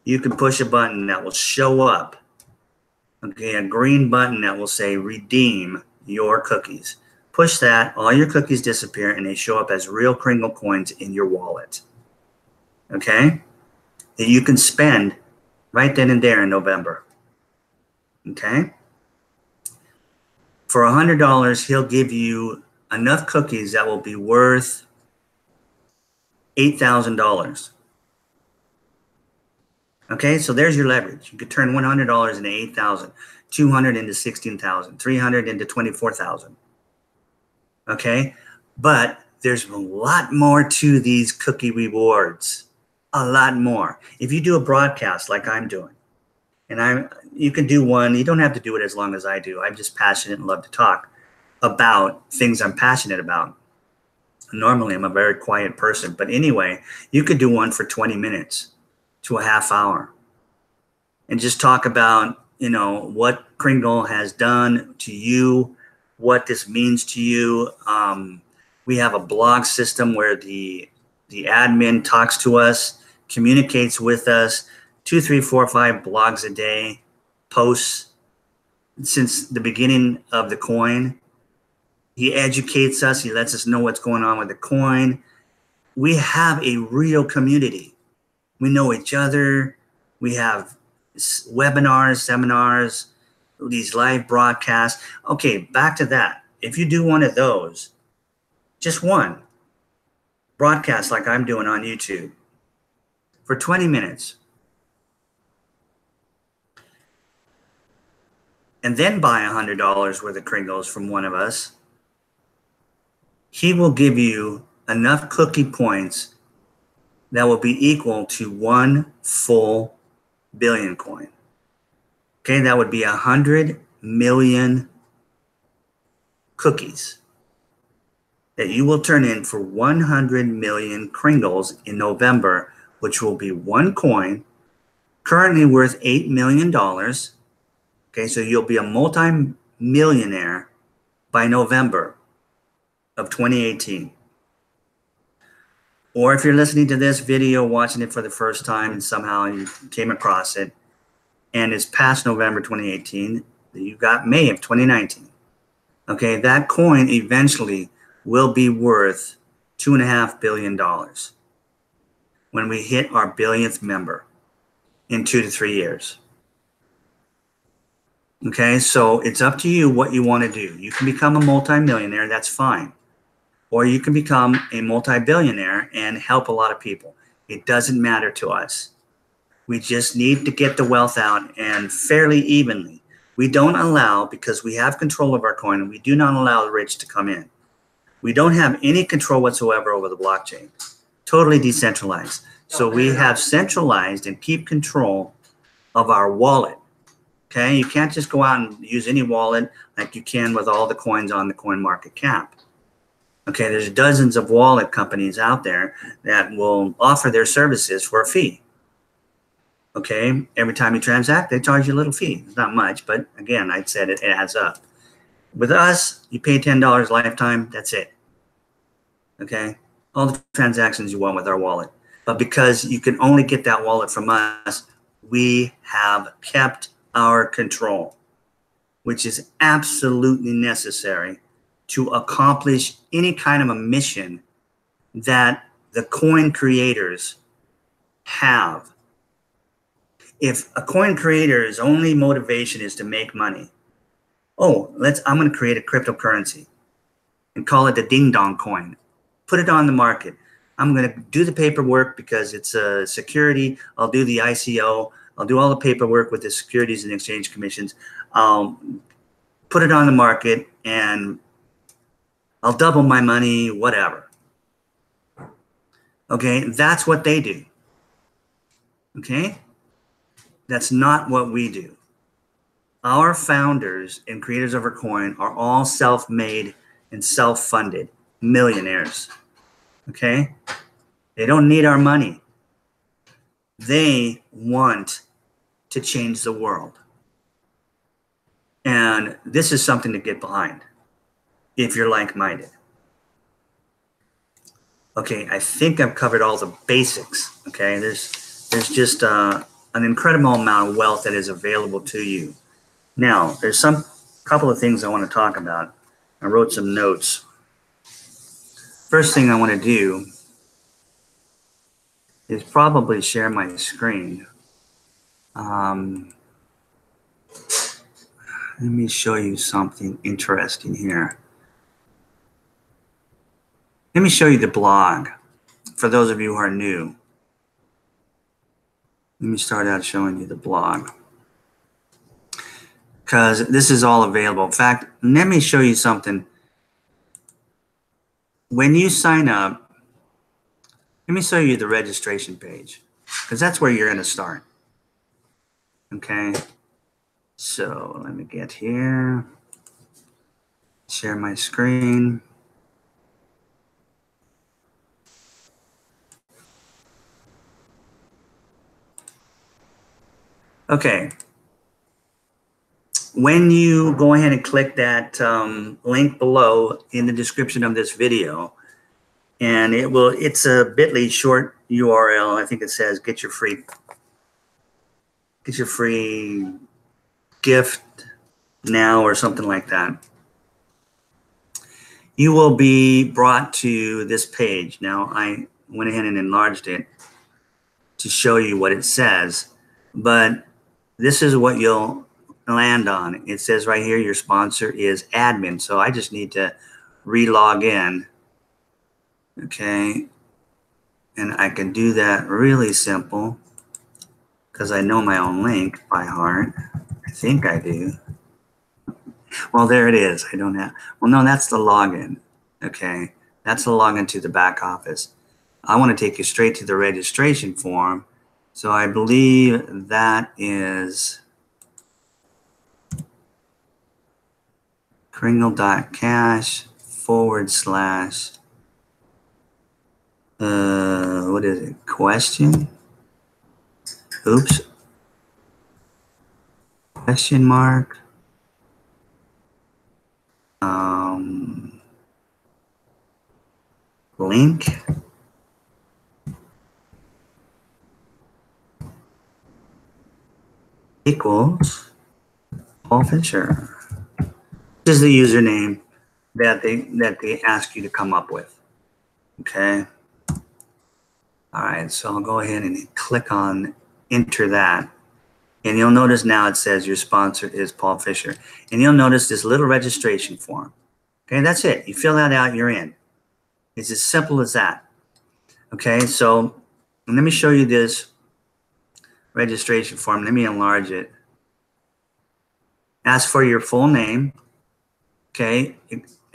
you can push a button that will show up. Okay, a green button that will say redeem your cookies. Push that, all your cookies disappear, and they show up as real Kringle coins in your wallet. Okay, that you can spend right then and there in November. Okay, for $100, he'll give you enough cookies that will be worth $8,000. Okay, so there's your leverage. You could turn $100 into $8,000, $200 into $16,000, $300 into $24,000. Okay, but there's a lot more to these cookie rewards. A lot more. If you do a broadcast like I'm doing, and you can do one, you don't have to do it as long as I do. I'm just passionate and love to talk about things I'm passionate about. Normally, I'm a very quiet person. But anyway, you could do one for 20 minutes to a half hour and just talk about, you know, what Kringle has done to you, what this means to you. We have a blog system where the admin talks to us, communicates with us, 2, 3, 4, 5 blogs a day, posts since the beginning of the coin. He educates us. He lets us know what's going on with the coin. We have a real community. We know each other. We have webinars, seminars, these live broadcasts. Okay, back to that. If you do one of those, just one broadcast like I'm doing on YouTube for 20 minutes, and then buy $100 worth of Kringles from one of us, he will give you enough cookie points that will be equal to 1 full billion coin. Okay, that would be 100 million cookies that you will turn in for 100 million Kringles in November, which will be 1 coin, currently worth $8 million. Okay, so you'll be a multi-millionaire by November of 2018. Or if you're listening to this video, watching it for the first time, and somehow you came across it, and it's past November 2018, you got May of 2019. Okay, that coin eventually will be worth $2.5 billion when we hit our billionth member in 2 to 3 years. Okay, so it's up to you what you want to do. You can become a multimillionaire, that's fine. Or you can become a multi-billionaire and help a lot of people. It doesn't matter to us. We just need to get the wealth out, and fairly evenly. We don't allow, because we have control of our coin, and we do not allow the rich to come in. We don't have any control whatsoever over the blockchain. Totally decentralized. So we have centralized and keep control of our wallet. Okay, you can't just go out and use any wallet like you can with all the coins on the coin market cap. Okay, there's dozens of wallet companies out there that will offer their services for a fee. Okay, every time you transact, they charge you a little fee. It's not much, but again, I said it adds up. With us, you pay $10 lifetime, that's it. Okay, all the transactions you want with our wallet. But because you can only get that wallet from us, we have kept our control, which is absolutely necessary to accomplish any kind of a mission that the coin creators have. If a coin creator's only motivation is to make money, I'm going to create a cryptocurrency and call it the ding dong coin. Put it on the market. I'm going to do the paperwork because it's a security. I'll do the ICO. I'll do all the paperwork with the Securities and Exchange Commissions. I'll put it on the market and I'll double my money, whatever. Okay, that's what they do. Okay, that's not what we do. Our founders and creators of our coin are all self-made and self-funded millionaires. Okay, they don't need our money. They want to change the world. And this is something to get behind if you're like-minded. Okay, I think I've covered all the basics. Okay, there's just an incredible amount of wealth that is available to you. Now, there's some couple of things I want to talk about. I wrote some notes. First thing I want to do is probably share my screen. Let me show you something interesting here. Let me show you the blog for those of you who are new. Let me start out showing you the blog because this is all available. In fact, let me show you something. When you sign up, let me show you the registration page because that's where you're going to start. Okay, so let me get here, share my screen. Okay, when you go ahead and click that link below in the description of this video, and it's a bit.ly short URL. I think it says get your free gift now or something like that. You will be brought to this page. Now, I went ahead and enlarged it to show you what it says, but this is what you'll land on. It says right here, your sponsor is admin. So I just need to re-log in. Okay. And I can do that really simple because I know my own link by heart. I think I do. Well, there it is. I don't have, well, no, that's the login. Okay. That's the login to the back office. I want to take you straight to the registration form. So I believe that is Kringle.Cash / what is it? Question? Oops. Question mark. Link. Equals Paul Fisher. This is the username that they ask you to come up with. Okay. All right, so I'll go ahead and click on enter that. And you'll notice now it says your sponsor is Paul Fisher. And you'll notice this little registration form. Okay, that's it. You fill that out, you're in. It's as simple as that. Okay, so let me show you this registration form. Let me enlarge it. Ask for your full name. Okay,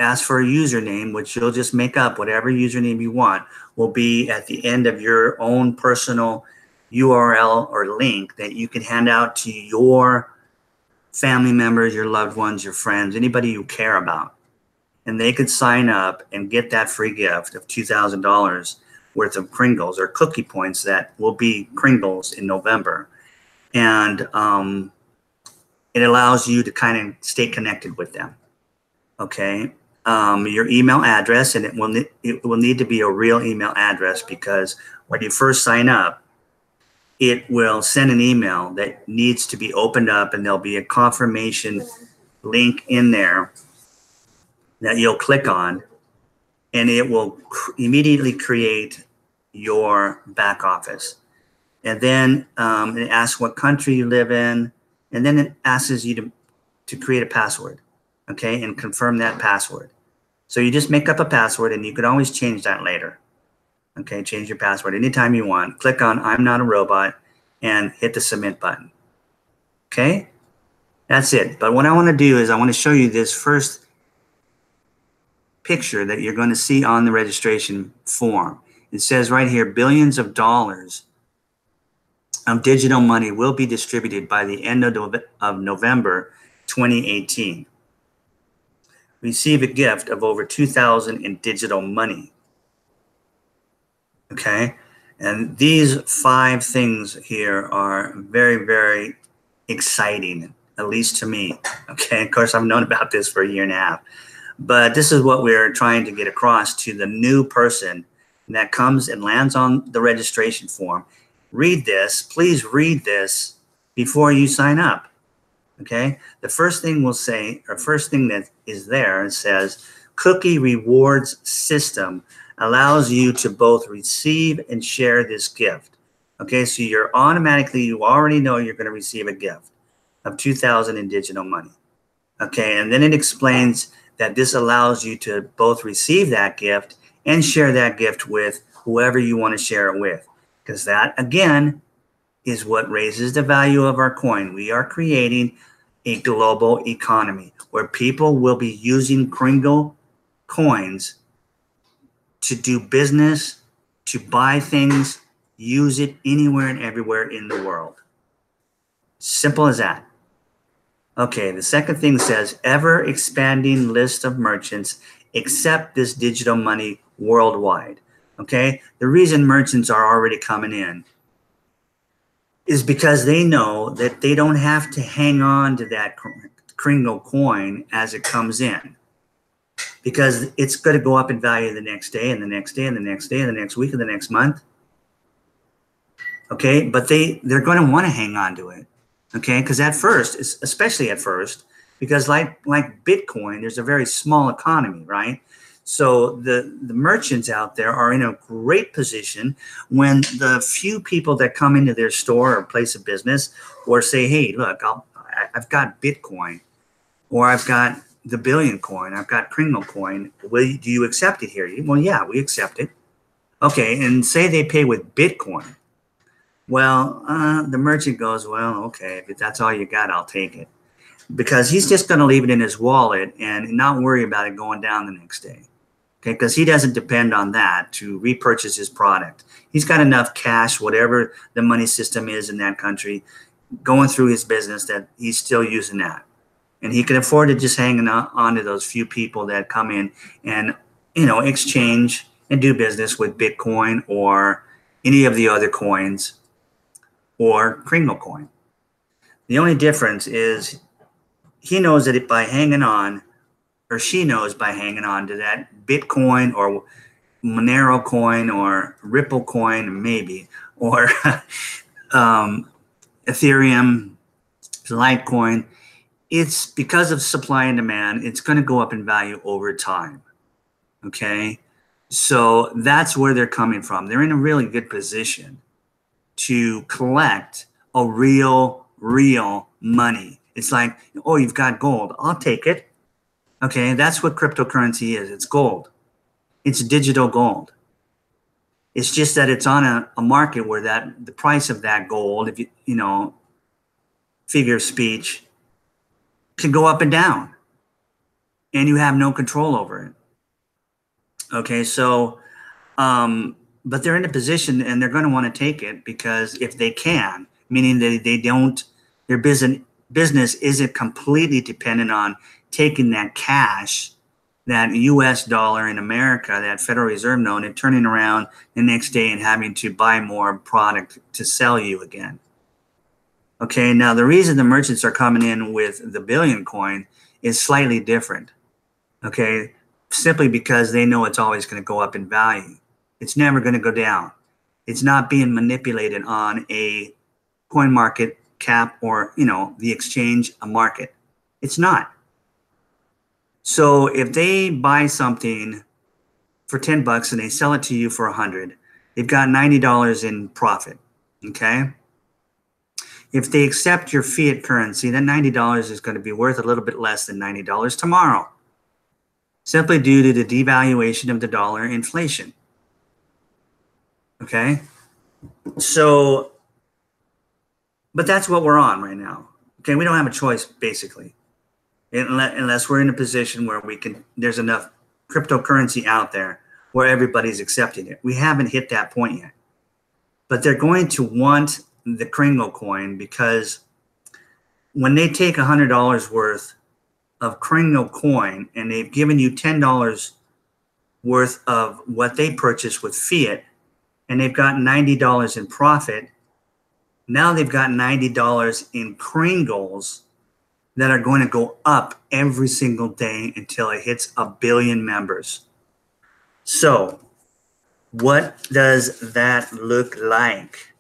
ask for a username, which you'll just make up. Whatever username you want will be at the end of your own personal URL or link that you can hand out to your family members, your loved ones, your friends, anybody you care about. And they could sign up and get that free gift of $2,000 worth of Kringles or cookie points that will be Kringles in November. And it allows you to kind of stay connected with them. Okay. Your email address, and it will need to be a real email address, because when you first sign up, it will send an email that needs to be opened up, and there'll be a confirmation link in there that you'll click on, and it will immediately create your back office. And then it asks what country you live in, and then it asks you to create a password, okay, and confirm that password. So you just make up a password, and you can always change that later. Okay, change your password anytime you want. Click on I'm not a robot and hit the submit button. Okay, that's it. But what I want to do is I want to show you this first picture that you're going to see on the registration form. It says right here, billions of dollars of digital money will be distributed by the end of November 2018. Receive a gift of over $2,000 in digital money. Okay, and these 5 things here are very, very exciting, at least to me. Okay, of course, I've known about this for a year and a half, but this is what we're trying to get across to the new person that comes and lands on the registration form. Read this, please read this before you sign up. Okay, the first thing we'll say, or first thing that is there, it says cookie rewards system allows you to both receive and share this gift. Okay, so you already know you're going to receive a gift of $2,000 in digital money. Okay, and then it explains that this allows you to both receive that gift and share that gift with whoever you want to share it with, because that, again, is what raises the value of our coin. We are creating a global economy where people will be using Kringle coins to do business, to buy things, use it anywhere and everywhere in the world. Simple as that. Okay, the second thing says ever expanding list of merchants accept this digital money worldwide. Okay, the reason merchants are already coming in is because they know that they don't have to hang on to that Kringle coin as it comes in, because it's going to go up in value the next day and the next day and the next day and the next week and the next month. Okay, but they're going to want to hang on to it. Okay, because at first, especially at first, because like Bitcoin, there's a very small economy, right? So the merchants out there are in a great position when the few people that come into their store or place of business or say, hey, look, I've got Bitcoin, or I've got the Billion coin, I've got Kringle coin. Do you accept it here? Well, yeah, we accept it. Okay, and say they pay with Bitcoin. Well, the merchant goes, well, okay, if that's all you got, I'll take it. Because he's just going to leave it in his wallet and not worry about it going down the next day. Okay, because he doesn't depend on that to repurchase his product. He's got enough cash, whatever the money system is in that country, going through his business, that he's still using that. And he can afford to just hang on to those few people that come in and, exchange and do business with Bitcoin or any of the other coins or Kringle coin. The only difference is he knows that by hanging on, or she knows by hanging on to that Bitcoin or Monero coin or Ripple coin, maybe, or Ethereum, Litecoin, it's because of supply and demand, it's going to go up in value over time. Okay, so that's where they're coming from. They're in a really good position to collect a real money. It's like, oh, you've got gold, I'll take it. Okay, that's what cryptocurrency is. It's gold. It's digital gold. It's just that it's on a market where the price of that gold, if figure of speech, can go up and down, and you have no control over it. Okay, so, but they're in a position and they're going to want to take it, because if they can, meaning that their business business isn't completely dependent on taking that cash, that US dollar in America, that Federal Reserve note, and turning around the next day and having to buy more product to sell you again. Okay, now the reason the merchants are coming in with the billion coin is slightly different. Okay, simply because they know it's always going to go up in value. It's never going to go down. It's not being manipulated on a coin market cap or, the exchange market. It's not. So if they buy something for 10 bucks and they sell it to you for 100, they've got $90 in profit. Okay. If they accept your fiat currency, that $90 is going to be worth a little bit less than $90 tomorrow, simply due to the devaluation of the dollar, inflation. Okay. So, but that's what we're on right now. Okay. We don't have a choice, basically, unless we're in a position where there's enough cryptocurrency out there where everybody's accepting it. We haven't hit that point yet, but they're going to want the Kringle coin, because when they take $100 worth of Kringle coin and they've given you $10 worth of what they purchased with fiat, and they've got $90 in profit, now they've got $90 in Kringles that are going to go up every single day until it hits 1 billion members. So what does that look like?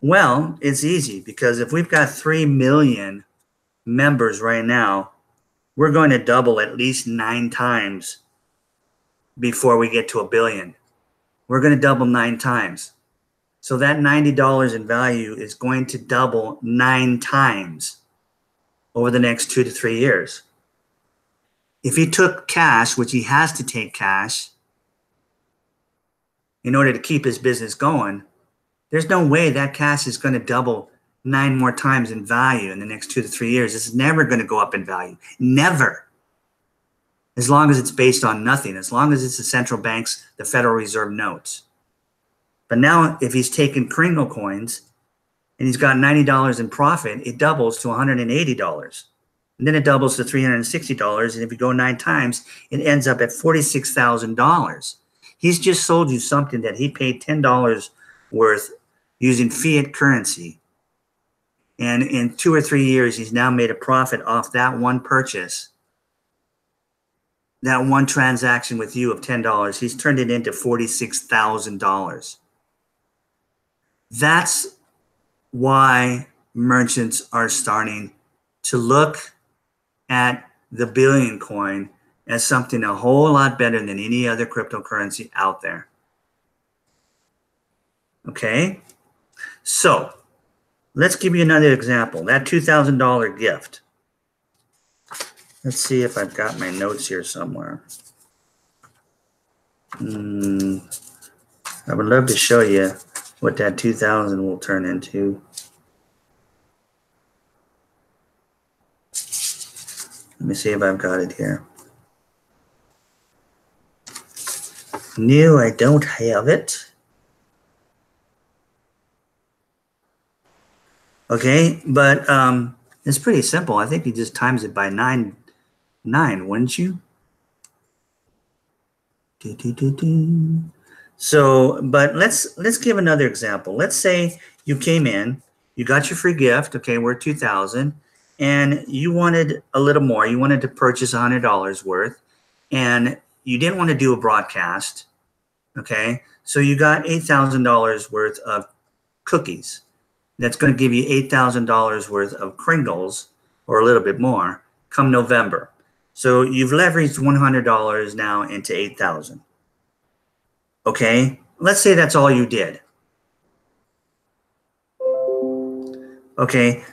Well, it's easy, because if we've got 3 million members right now, we're going to double at least 9 times before we get to 1 billion. We're going to double 9 times. So that $90 in value is going to double 9 times over the next 2 to 3 years. If he took cash, which he has to take cash in order to keep his business going, there's no way that cash is going to double 9 more times in value in the next 2 to 3 years. It's never going to go up in value. Never. As long as it's based on nothing, as long as it's the central bank's, the Federal Reserve notes. But now if he's taking Kringle coins and he's got $90 in profit, it doubles to $180. And then it doubles to $360. And if you go 9 times, it ends up at $46,000. He's just sold you something that he paid $10 worth using fiat currency. And in 2 or 3 years, he's now made a profit off that one purchase, that one transaction with you of $10. He's turned it into $46,000. That's why merchants are starting to look at the billion coin as something a whole lot better than any other cryptocurrency out there. Okay, so let's give you another example. That $2,000 gift. Let's see if I've got my notes here somewhere. I would love to show you what that 2,000 will turn into. Let me see if I've got it here. No, I don't have it. Okay, but it's pretty simple. I think he just times it by 9, wouldn't you? So, but let's give another example. Let's say you came in, you got your free gift. Okay, we're 2,000, and you wanted a little more. You wanted to purchase $100 worth, and you didn't want to do a broadcast. Okay, so you got $8,000 worth of cookies. That's going to give you $8,000 worth of Kringles, or a little bit more, come November. So you've leveraged $100 now into $8,000. Okay, let's say that's all you did. Okay,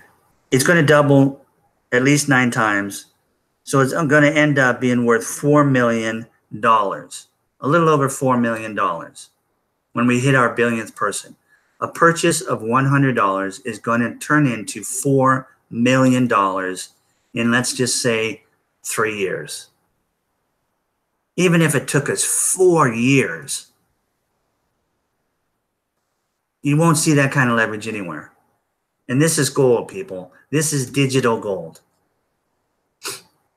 it's going to double at least 9 times. So it's going to end up being worth $4 million, a little over $4 million when we hit our billionth person. A purchase of $100 is going to turn into $4 million in, let's just say, 3 years. Even if it took us 4 years, you won't see that kind of leverage anywhere. And this is gold, people. This is digital gold.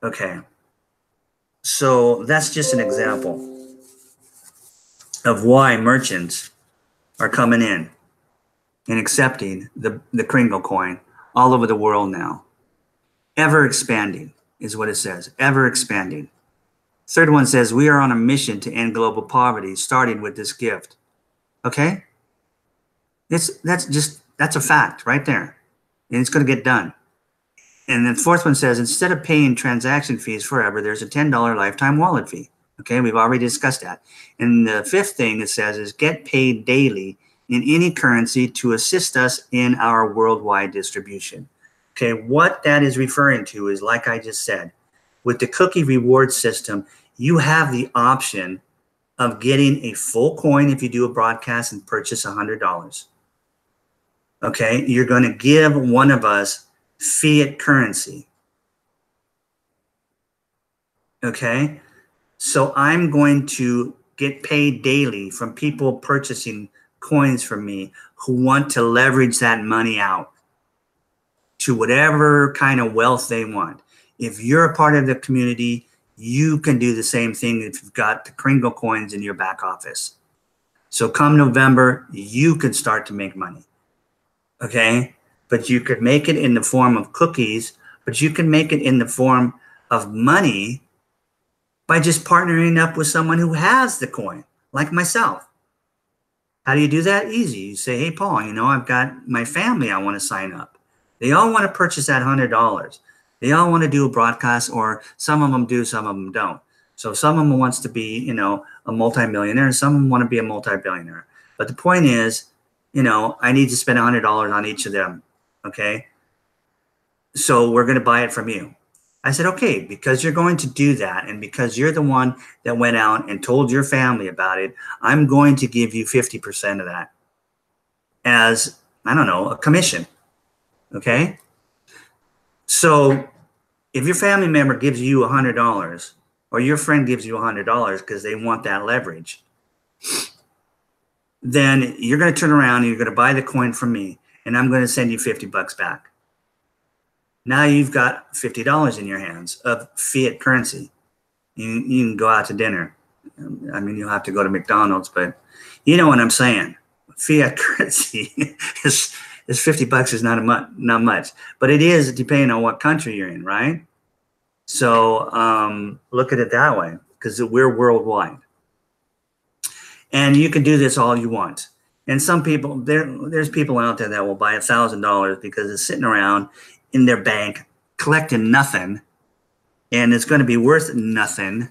Okay. So that's just an example of why merchants are coming in and accepting the Kringle coin all over the world now. Ever expanding is what it says. Ever expanding. Third one says, we are on a mission to end global poverty, starting with this gift. Okay? That's a fact right there. And it's going to get done. And the fourth one says, instead of paying transaction fees forever, there's a $10 lifetime wallet fee. Okay, we've already discussed that. And the fifth thing it says is get paid daily in any currency to assist us in our worldwide distribution. Okay, what that is referring to is, like I just said, with the cookie reward system, you have the option of getting a full coin if you do a broadcast and purchase $100. Okay, you're going to give one of us fiat currency. Okay, so I'm going to get paid daily from people purchasing coins from me who want to leverage that money out to whatever kind of wealth they want. If you're a part of the community, you can do the same thing if you've got the Kringle coins in your back office. So come November, you could start to make money. Okay, but you could make it in the form of cookies, but you can make it in the form of money by just partnering up with someone who has the coin, like myself. How do you do that? Easy. You say, hey, Paul, I've got my family I want to sign up. They all want to purchase that $100. They all want to do a broadcast, or some of them do, some of them don't. So some of them wants to be, a multimillionaire, and some of them want to be a multi-billionaire. But the point is, I need to spend $100 on each of them. Okay. So we're going to buy it from you. I said, okay, because you're going to do that, and because you're the one that went out and told your family about it, I'm going to give you 50% of that as, I don't know, a commission. Okay. So if your family member gives you $100, or your friend gives you $100 because they want that leverage, then you're going to turn around and you're going to buy the coin from me, and I'm going to send you $50 back. Now you've got $50 in your hands of fiat currency. You can go out to dinner. I mean, you'll have to go to McDonald's, but you know what I'm saying. Fiat currency is $50 is not much, but it is depending on what country you're in, right? So look at it that way, because we're worldwide. And you can do this all you want. And some people, there's people out there that will buy $1,000 because it's sitting around in their bank collecting nothing, and it's going to be worth nothing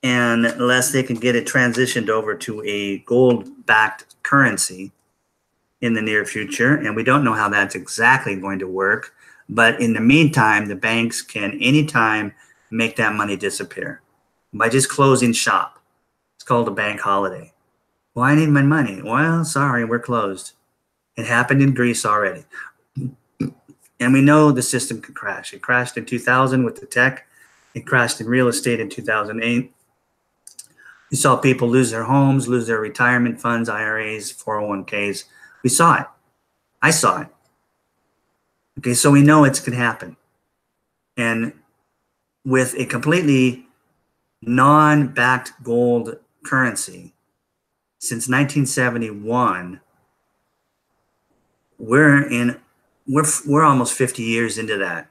unless they can get it transitioned over to a gold-backed currency in the near future. And we don't know how that's exactly going to work. But in the meantime, the banks can anytime make that money disappear by just closing shop. It's called a bank holiday. Well, I need my money. Well, sorry, we're closed. It happened in Greece already. And we know the system can crash. It crashed in 2000 with the tech. It crashed in real estate in 2008. We saw people lose their homes, lose their retirement funds, IRAs, 401ks. We saw it. I saw it. Okay, so we know it's going to happen. And with a completely non-backed gold currency, since 1971, we're almost 50 years into that.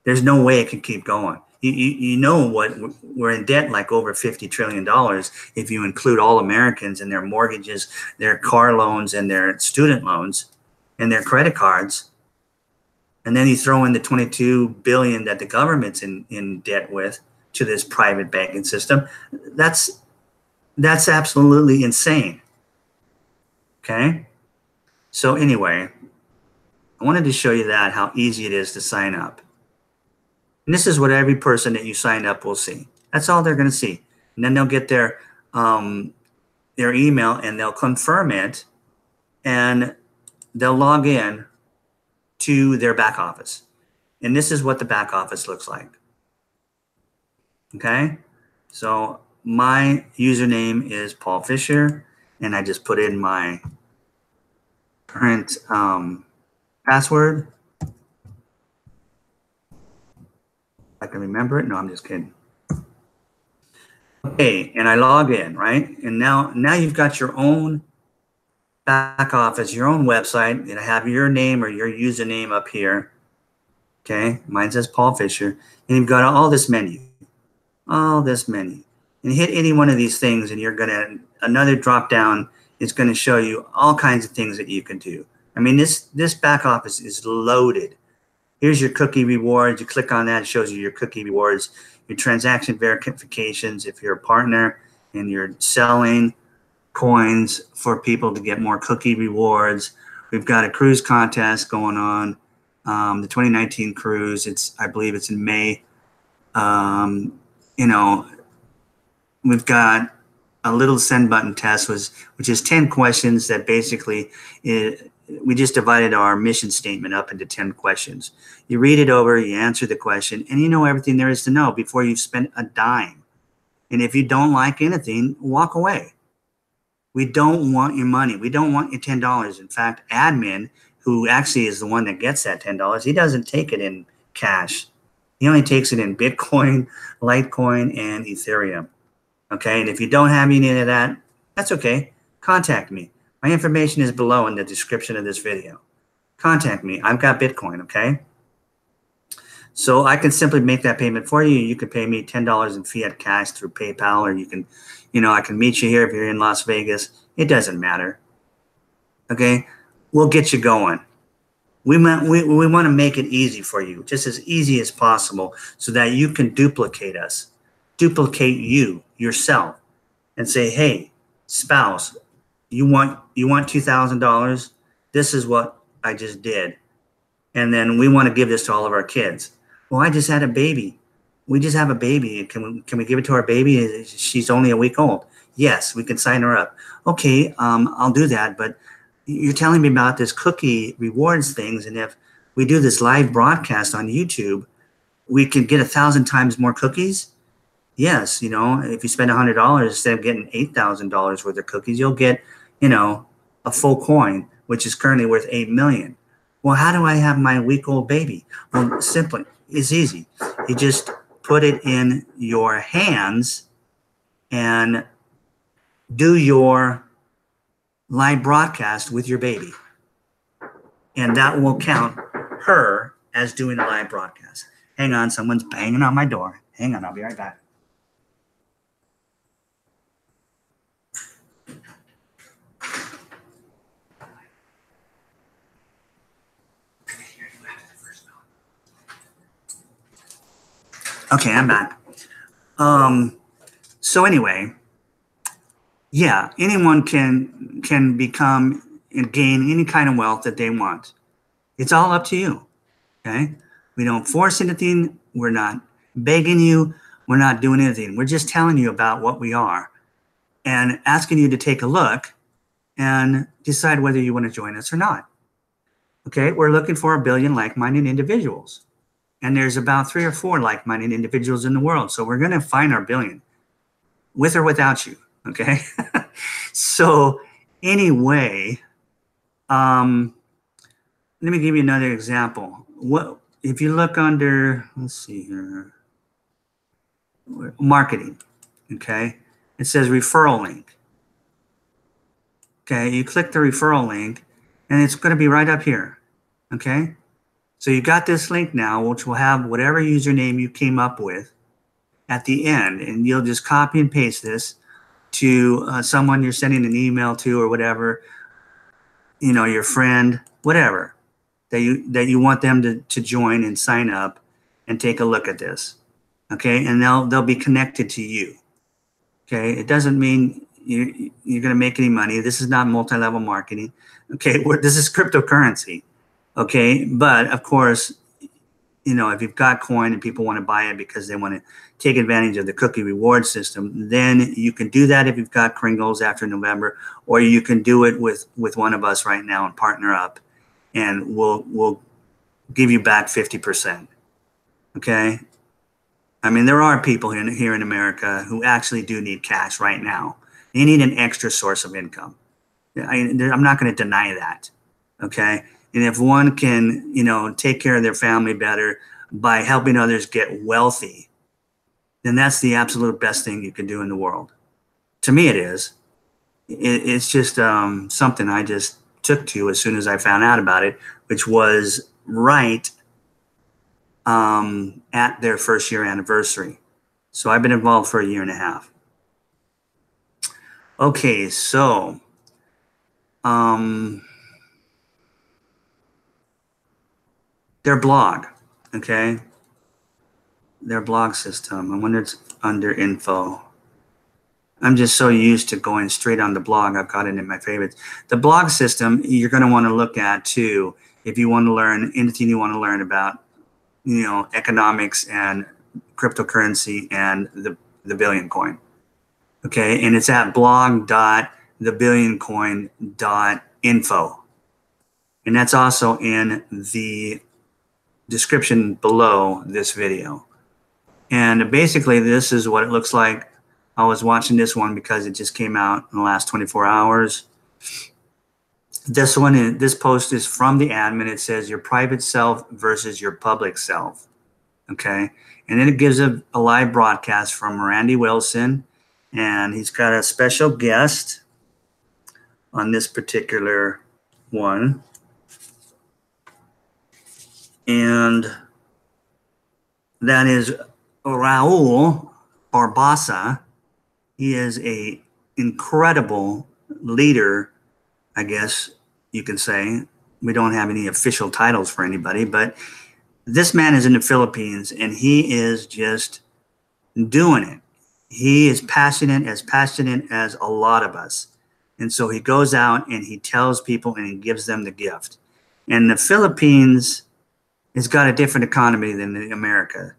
There's no way it can keep going. You know what? We're in debt like over $50 trillion if you include all Americans and their mortgages, their car loans, and their student loans, and their credit cards. And then you throw in the $22 billion that the government's in debt with to this private banking system. That's absolutely insane. Okay? So anyway, I wanted to show you how easy it is to sign up. And this is what every person that you sign up will see. That's all they're going to see. And then they'll get their email, and they'll confirm it, and they'll log in to their back office. And this is what the back office looks like. Okay? So my username is Paul Fisher, and I just put in my current password. I can remember it. No, I'm just kidding. Okay, and I log in, right? And now you've got your own back office, your own website. It'll have your name or your username up here. Okay, mine says Paul Fisher. And you've got all this menu. And hit any one of these things and you're gonna, another drop down is gonna show you all kinds of things that you can do. I mean, this back office is loaded. Here's your cookie rewards. You click on that, it shows you your cookie rewards, your transaction verifications if you're a partner and you're selling coins for people to get more cookie rewards. We've got a cruise contest going on, the 2019 cruise. I believe it's in May. You know, we've got a little send button test, which is 10 questions that basically we just divided our mission statement up into 10 questions. You read it over, you answer the question, and you know everything there is to know before you've spent a dime. And if you don't like anything, walk away. We don't want your money. We don't want your $10. In fact, admin, who actually is the one that gets that $10, he doesn't take it in cash. He only takes it in Bitcoin, Litecoin, and Ethereum. Okay, and if you don't have any of that, that's okay. Contact me. My information is below in the description of this video. Contact me. I've got Bitcoin, okay? So I can simply make that payment for you. You can pay me $10 in fiat cash through PayPal, or you can, you know, I can meet you here if you're in Las Vegas. It doesn't matter. Okay? We'll get you going. We want to make it easy for you, just as easy as possible, so that you can duplicate us, duplicate you, yourself, and say, hey, spouse, you want $2,000? This is what I just did. And then we want to give this to all of our kids. Well, I just had a baby. We just have a baby. Can we give it to our baby? She's only a week old. Yes, we can sign her up. Okay, I'll do that, but you're telling me about this cookie rewards things, and if we do this live broadcast on YouTube, we can get 1,000 times more cookies? Yes, you know, if you spend $100 instead of getting $8,000 worth of cookies, you'll get, you know, a full coin, which is currently worth $8 million. Well, how do I have my week-old baby? Well, simply, it's easy. You just put it in your hands and do your live broadcast with your baby, and that will count her as doing a live broadcast. Hang on, someone's banging on my door. Hang on, I'll be right back. Okay, I'm back. So anyway, yeah, anyone can become and gain any kind of wealth that they want. It's all up to you, okay? We don't force anything. We're not begging you. We're not doing anything. We're just telling you about what we are and asking you to take a look and decide whether you want to join us or not, okay? We're looking for 1 billion like-minded individuals, and there's about 3 or 4 like-minded individuals in the world, so we're going to find our billion, with or without you. Okay. So anyway, let me give you another example. What if you look under, let's see here, marketing, okay? It says referral link. Okay, you click the referral link and it's going to be right up here. Okay. So you got this link now, which will have whatever username you came up with at the end, and you'll just copy and paste this to someone you're sending an email to or whatever, you know, your friend, whatever, that you want them to join and sign up and take a look at this. Okay, and they'll be connected to you. Okay, it doesn't mean you're going to make any money. This is not multi-level marketing. Okay, this is cryptocurrency. Okay, but of course, you know, if you've got coin and people want to buy it because they want to take advantage of the cookie reward system, then you can do that if you've got Kringles after November, or you can do it with one of us right now and partner up, and we'll give you back 50%. Okay. I mean, there are people here in America who actually do need cash right now. They need an extra source of income. I'm not going to deny that. Okay. And if one can, take care of their family better by helping others get wealthy, then that's the absolute best thing you can do in the world. To me, it is. It's just something I just took to as soon as I found out about it, which was right at their first year anniversary. So I've been involved for 1.5 years. Okay, so their blog, okay? Their blog system. I wonder if it's under info. I'm just so used to going straight on the blog. I've got it in my favorites. The blog system, you're going to want to look at too, if you want to learn anything you want to learn about, economics and cryptocurrency and the Billion Coin. Okay, and it's at blog.thebillioncoin.info. And that's also in the description below this video. And basically, this is what it looks like. I was watching this one because it just came out in the last 24 hours. This post is from the admin. It says your private self versus your public self. Okay. And then it gives a live broadcast from Randy Wilson. And he's got a special guest on this particular one. And that is Raul Barbasa. He is an incredible leader, I guess you can say. We don't have any official titles for anybody, but this man is in the Philippines, and he is just doing it. He is passionate as a lot of us. And so he goes out and he tells people and he gives them the gift. And the Philippines has got a different economy than America,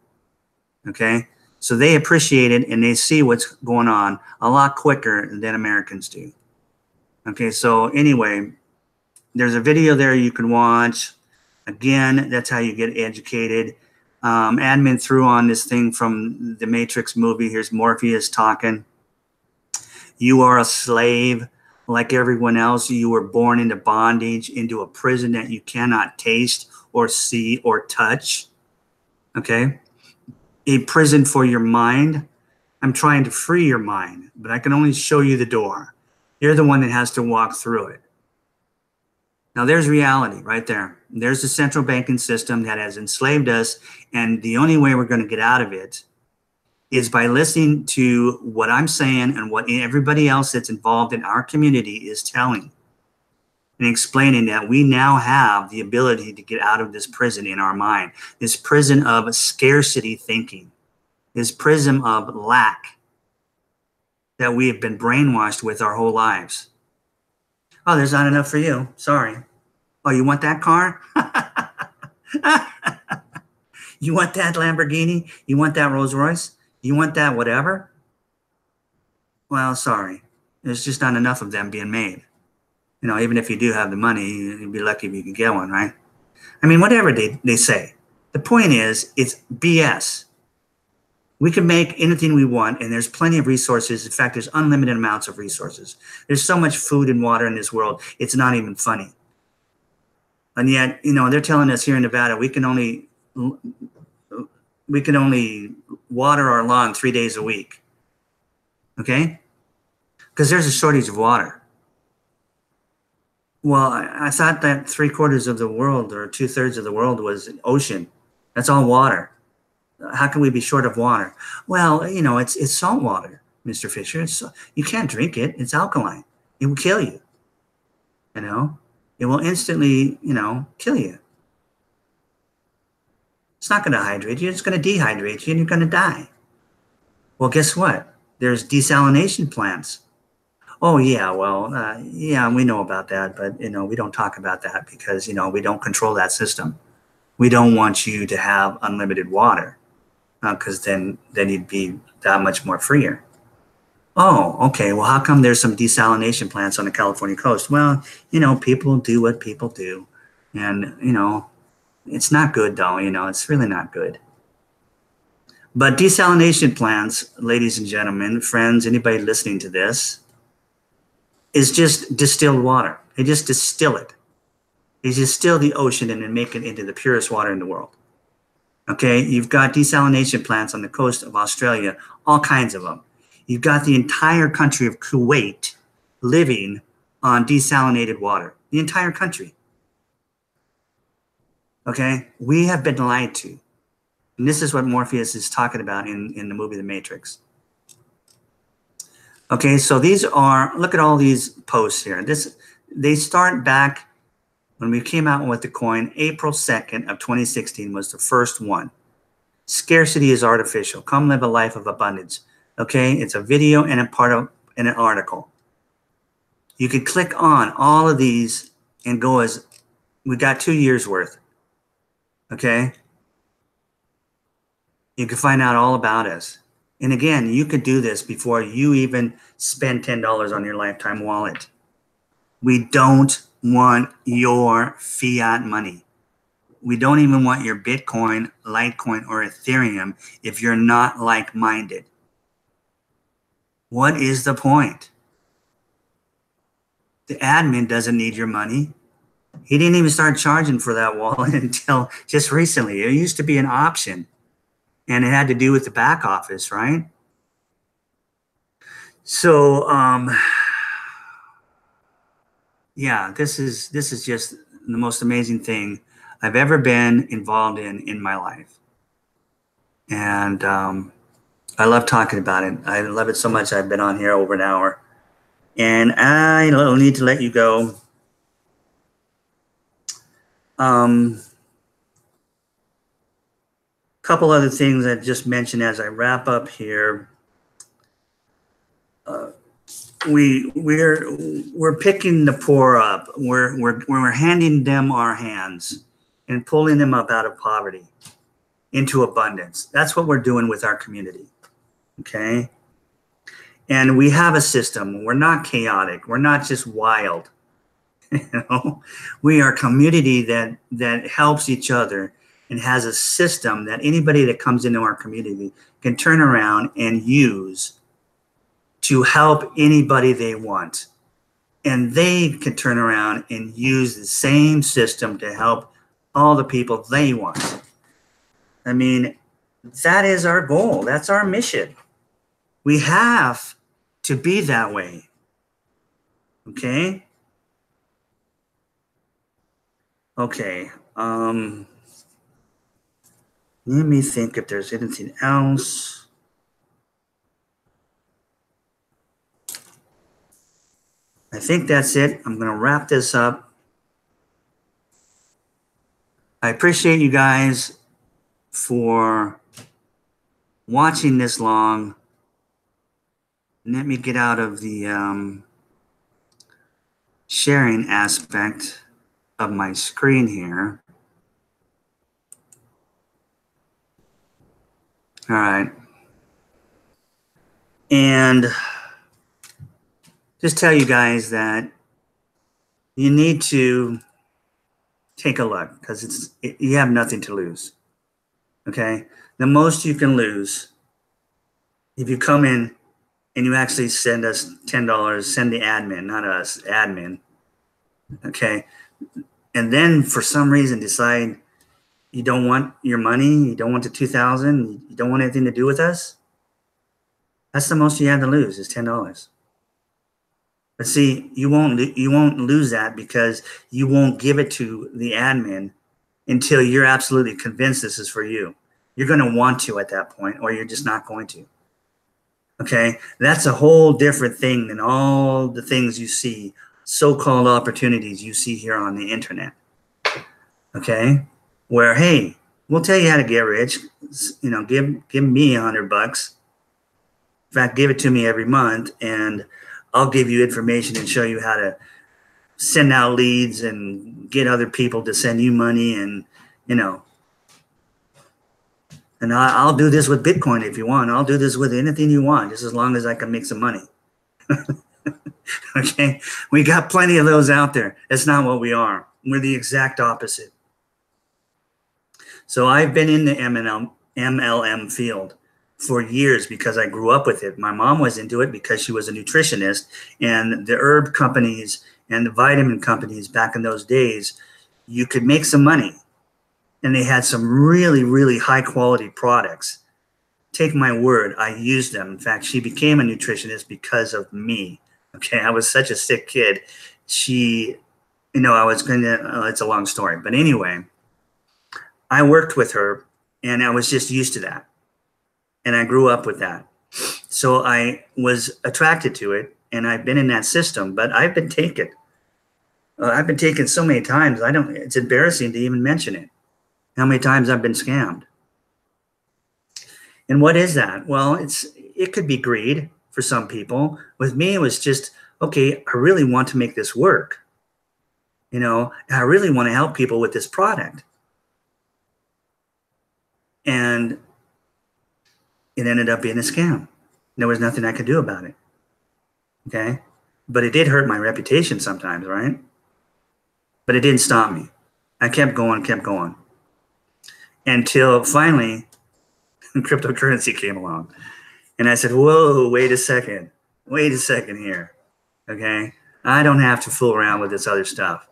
okay? So they appreciate it and they see what's going on a lot quicker than Americans do. Okay, so anyway, there's a video there you can watch. Again, that's how you get educated. Admin threw on this thing from the Matrix movie. Here's Morpheus talking. You are a slave like everyone else. You were born into bondage, into a prison that you cannot taste or see or touch. Okay? A prison for your mind. I'm trying to free your mind, but I can only show you the door. You're the one that has to walk through it. Now there's reality right there. There's the central banking system that has enslaved us, and the only way we're going to get out of it is by listening to what I'm saying and what everybody else that's involved in our community is telling and explaining that we now have the ability to get out of this prison in our mind, this prison of scarcity thinking, this prison of lack that we have been brainwashed with our whole lives. Oh, there's not enough for you. Sorry. Oh, you want that car? You want that Lamborghini? You want that Rolls Royce? You want that whatever? Well, sorry. There's just not enough of them being made. Even if you do have the money, you'd be lucky if you could get one, right? I mean, whatever they say. The point is, it's BS. We can make anything we want, and there's plenty of resources. In fact, there's unlimited amounts of resources. There's so much food and water in this world, it's not even funny. And yet, they're telling us here in Nevada, we can only water our lawn 3 days a week. Okay? Because there's a shortage of water. Well, I thought that 3/4 of the world or 2/3 of the world was ocean. That's all water. How can we be short of water? Well, it's salt water, Mr. Fisher. You can't drink it. It's alkaline. It will kill you. It will instantly, kill you. It's not going to hydrate you. It's going to dehydrate you and you're going to die. Well, guess what? There's desalination plants. Oh, yeah, well, yeah, we know about that, but, we don't talk about that because, we don't control that system. We don't want you to have unlimited water because then you'd be that much more freer. Oh, okay, well, how come there's some desalination plants on the California coast? Well, people do what people do. And, it's not good, though. It's really not good. But desalination plants, ladies and gentlemen, friends, anybody listening to this, is just distilled water. They just distill it. is distill the ocean and then make it into the purest water in the world. Okay, you've got desalination plants on the coast of Australia, all kinds of them. You've got the entire country of Kuwait living on desalinated water, the entire country. Okay, we have been lied to. And this is what Morpheus is talking about in the movie The Matrix. Okay, so these are, look at all these posts here. They start back when we came out with the coin. April 2nd of 2016 was the first one. Scarcity is artificial. Come live a life of abundance. Okay, it's a video and a part of an article. You can click on all of these and go as, we got 2 years worth. Okay, you can find out all about us. And again, you could do this before you even spend $10 on your lifetime wallet. We don't want your fiat money. We don't even want your Bitcoin, Litecoin, or Ethereum if you're not like-minded. What is the point? The admin doesn't need your money. He didn't even start charging for that wallet until just recently. It used to be an option, and it had to do with the back office, right? So, yeah, this is just the most amazing thing I've ever been involved in my life. And I love talking about it. I love it so much. I've been on here over an hour. And I need to let you go. Couple other things I just mentioned as I wrap up here. We're picking the poor up. We're handing them our hands and pulling them up out of poverty into abundance. That's what we're doing with our community. Okay. And we have a system. We're not chaotic. We're not just wild. You know, we are a community that helps each other and has a system that anybody that comes into our community can turn around and use to help anybody they want. And they can turn around and use the same system to help all the people they want. I mean, that is our goal. That's our mission. We have to be that way. Okay? Okay. Let me think if there's anything else. I think that's it. I'm going to wrap this up. I appreciate you guys for watching this long. Let me get out of the sharing aspect of my screen here. All right. And just tell you guys that you need to take a look because you have nothing to lose. Okay? The most you can lose if you come in and you actually send us $10, send the admin, not us, admin. Okay? And then for some reason decide you don't want your money, you don't want the 2,000, you don't want anything to do with us. That's the most you have to lose is $10. But see, you won't lose that because you won't give it to the admin until you're absolutely convinced this is for you. You're going to want to at that point, or you're just not going to. Okay? That's a whole different thing than all the things you see, so-called opportunities you see here on the internet. Okay? Where, hey, we'll tell you how to get rich. You know, give me $100. In fact, give it to me every month, and I'll give you information and show you how to send out leads and get other people to send you money, and you know. And I'll do this with Bitcoin if you want. I'll do this with anything you want, just as long as I can make some money. Okay, we got plenty of those out there. That's not what we are. We're the exact opposite. So I've been in the MLM field for years because I grew up with it. My mom was into it because she was a nutritionist, and the herb companies and the vitamin companies back in those days you could make some money. And they had some really, really high quality products. Take my word, I used them. In fact, she became a nutritionist because of me. Okay, I was such a sick kid. She, I was going to, it's a long story. But anyway, I worked with her and I was just used to that. And I grew up with that. So I was attracted to it and I've been in that system, but I've been taken. I've been taken so many times, it's embarrassing to even mention it. How many times I've been scammed. And what is that? Well, it could be greed for some people. With me, it was just, okay, I really want to make this work. I really want to help people with this product. And it ended up being a scam. There was nothing I could do about it. Okay? But it did hurt my reputation sometimes, right? But it didn't stop me. I kept going. Until finally, cryptocurrency came along. And I said, whoa, wait a second here. Okay? I don't have to fool around with this other stuff.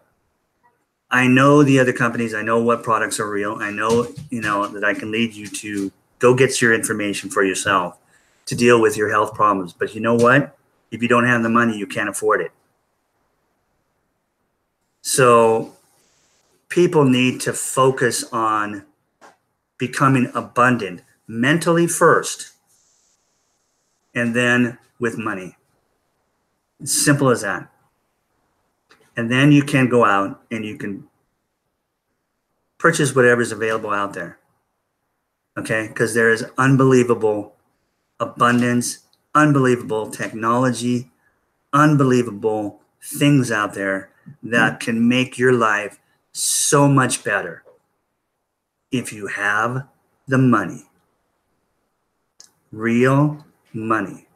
I know the other companies. I know what products are real. I know, that I can lead you to go get your information for yourself to deal with your health problems. But you know what? If you don't have the money, you can't afford it. So people need to focus on becoming abundant mentally first, and then with money. It's simple as that. And then you can go out and you can purchase whatever's available out there. Okay? Because there is unbelievable abundance, unbelievable technology, unbelievable things out there that can make your life so much better if you have the money. Real money.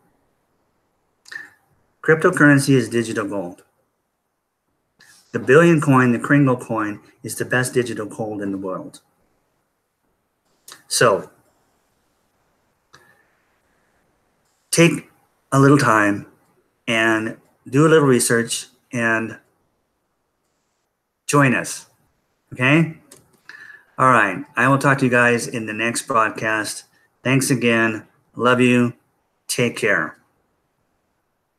Cryptocurrency is digital gold. The Billion coin, the Kringle coin, is the best digital gold in the world. So, take a little time and do a little research and join us. Okay? All right. I will talk to you guys in the next broadcast. Thanks again. Love you. Take care.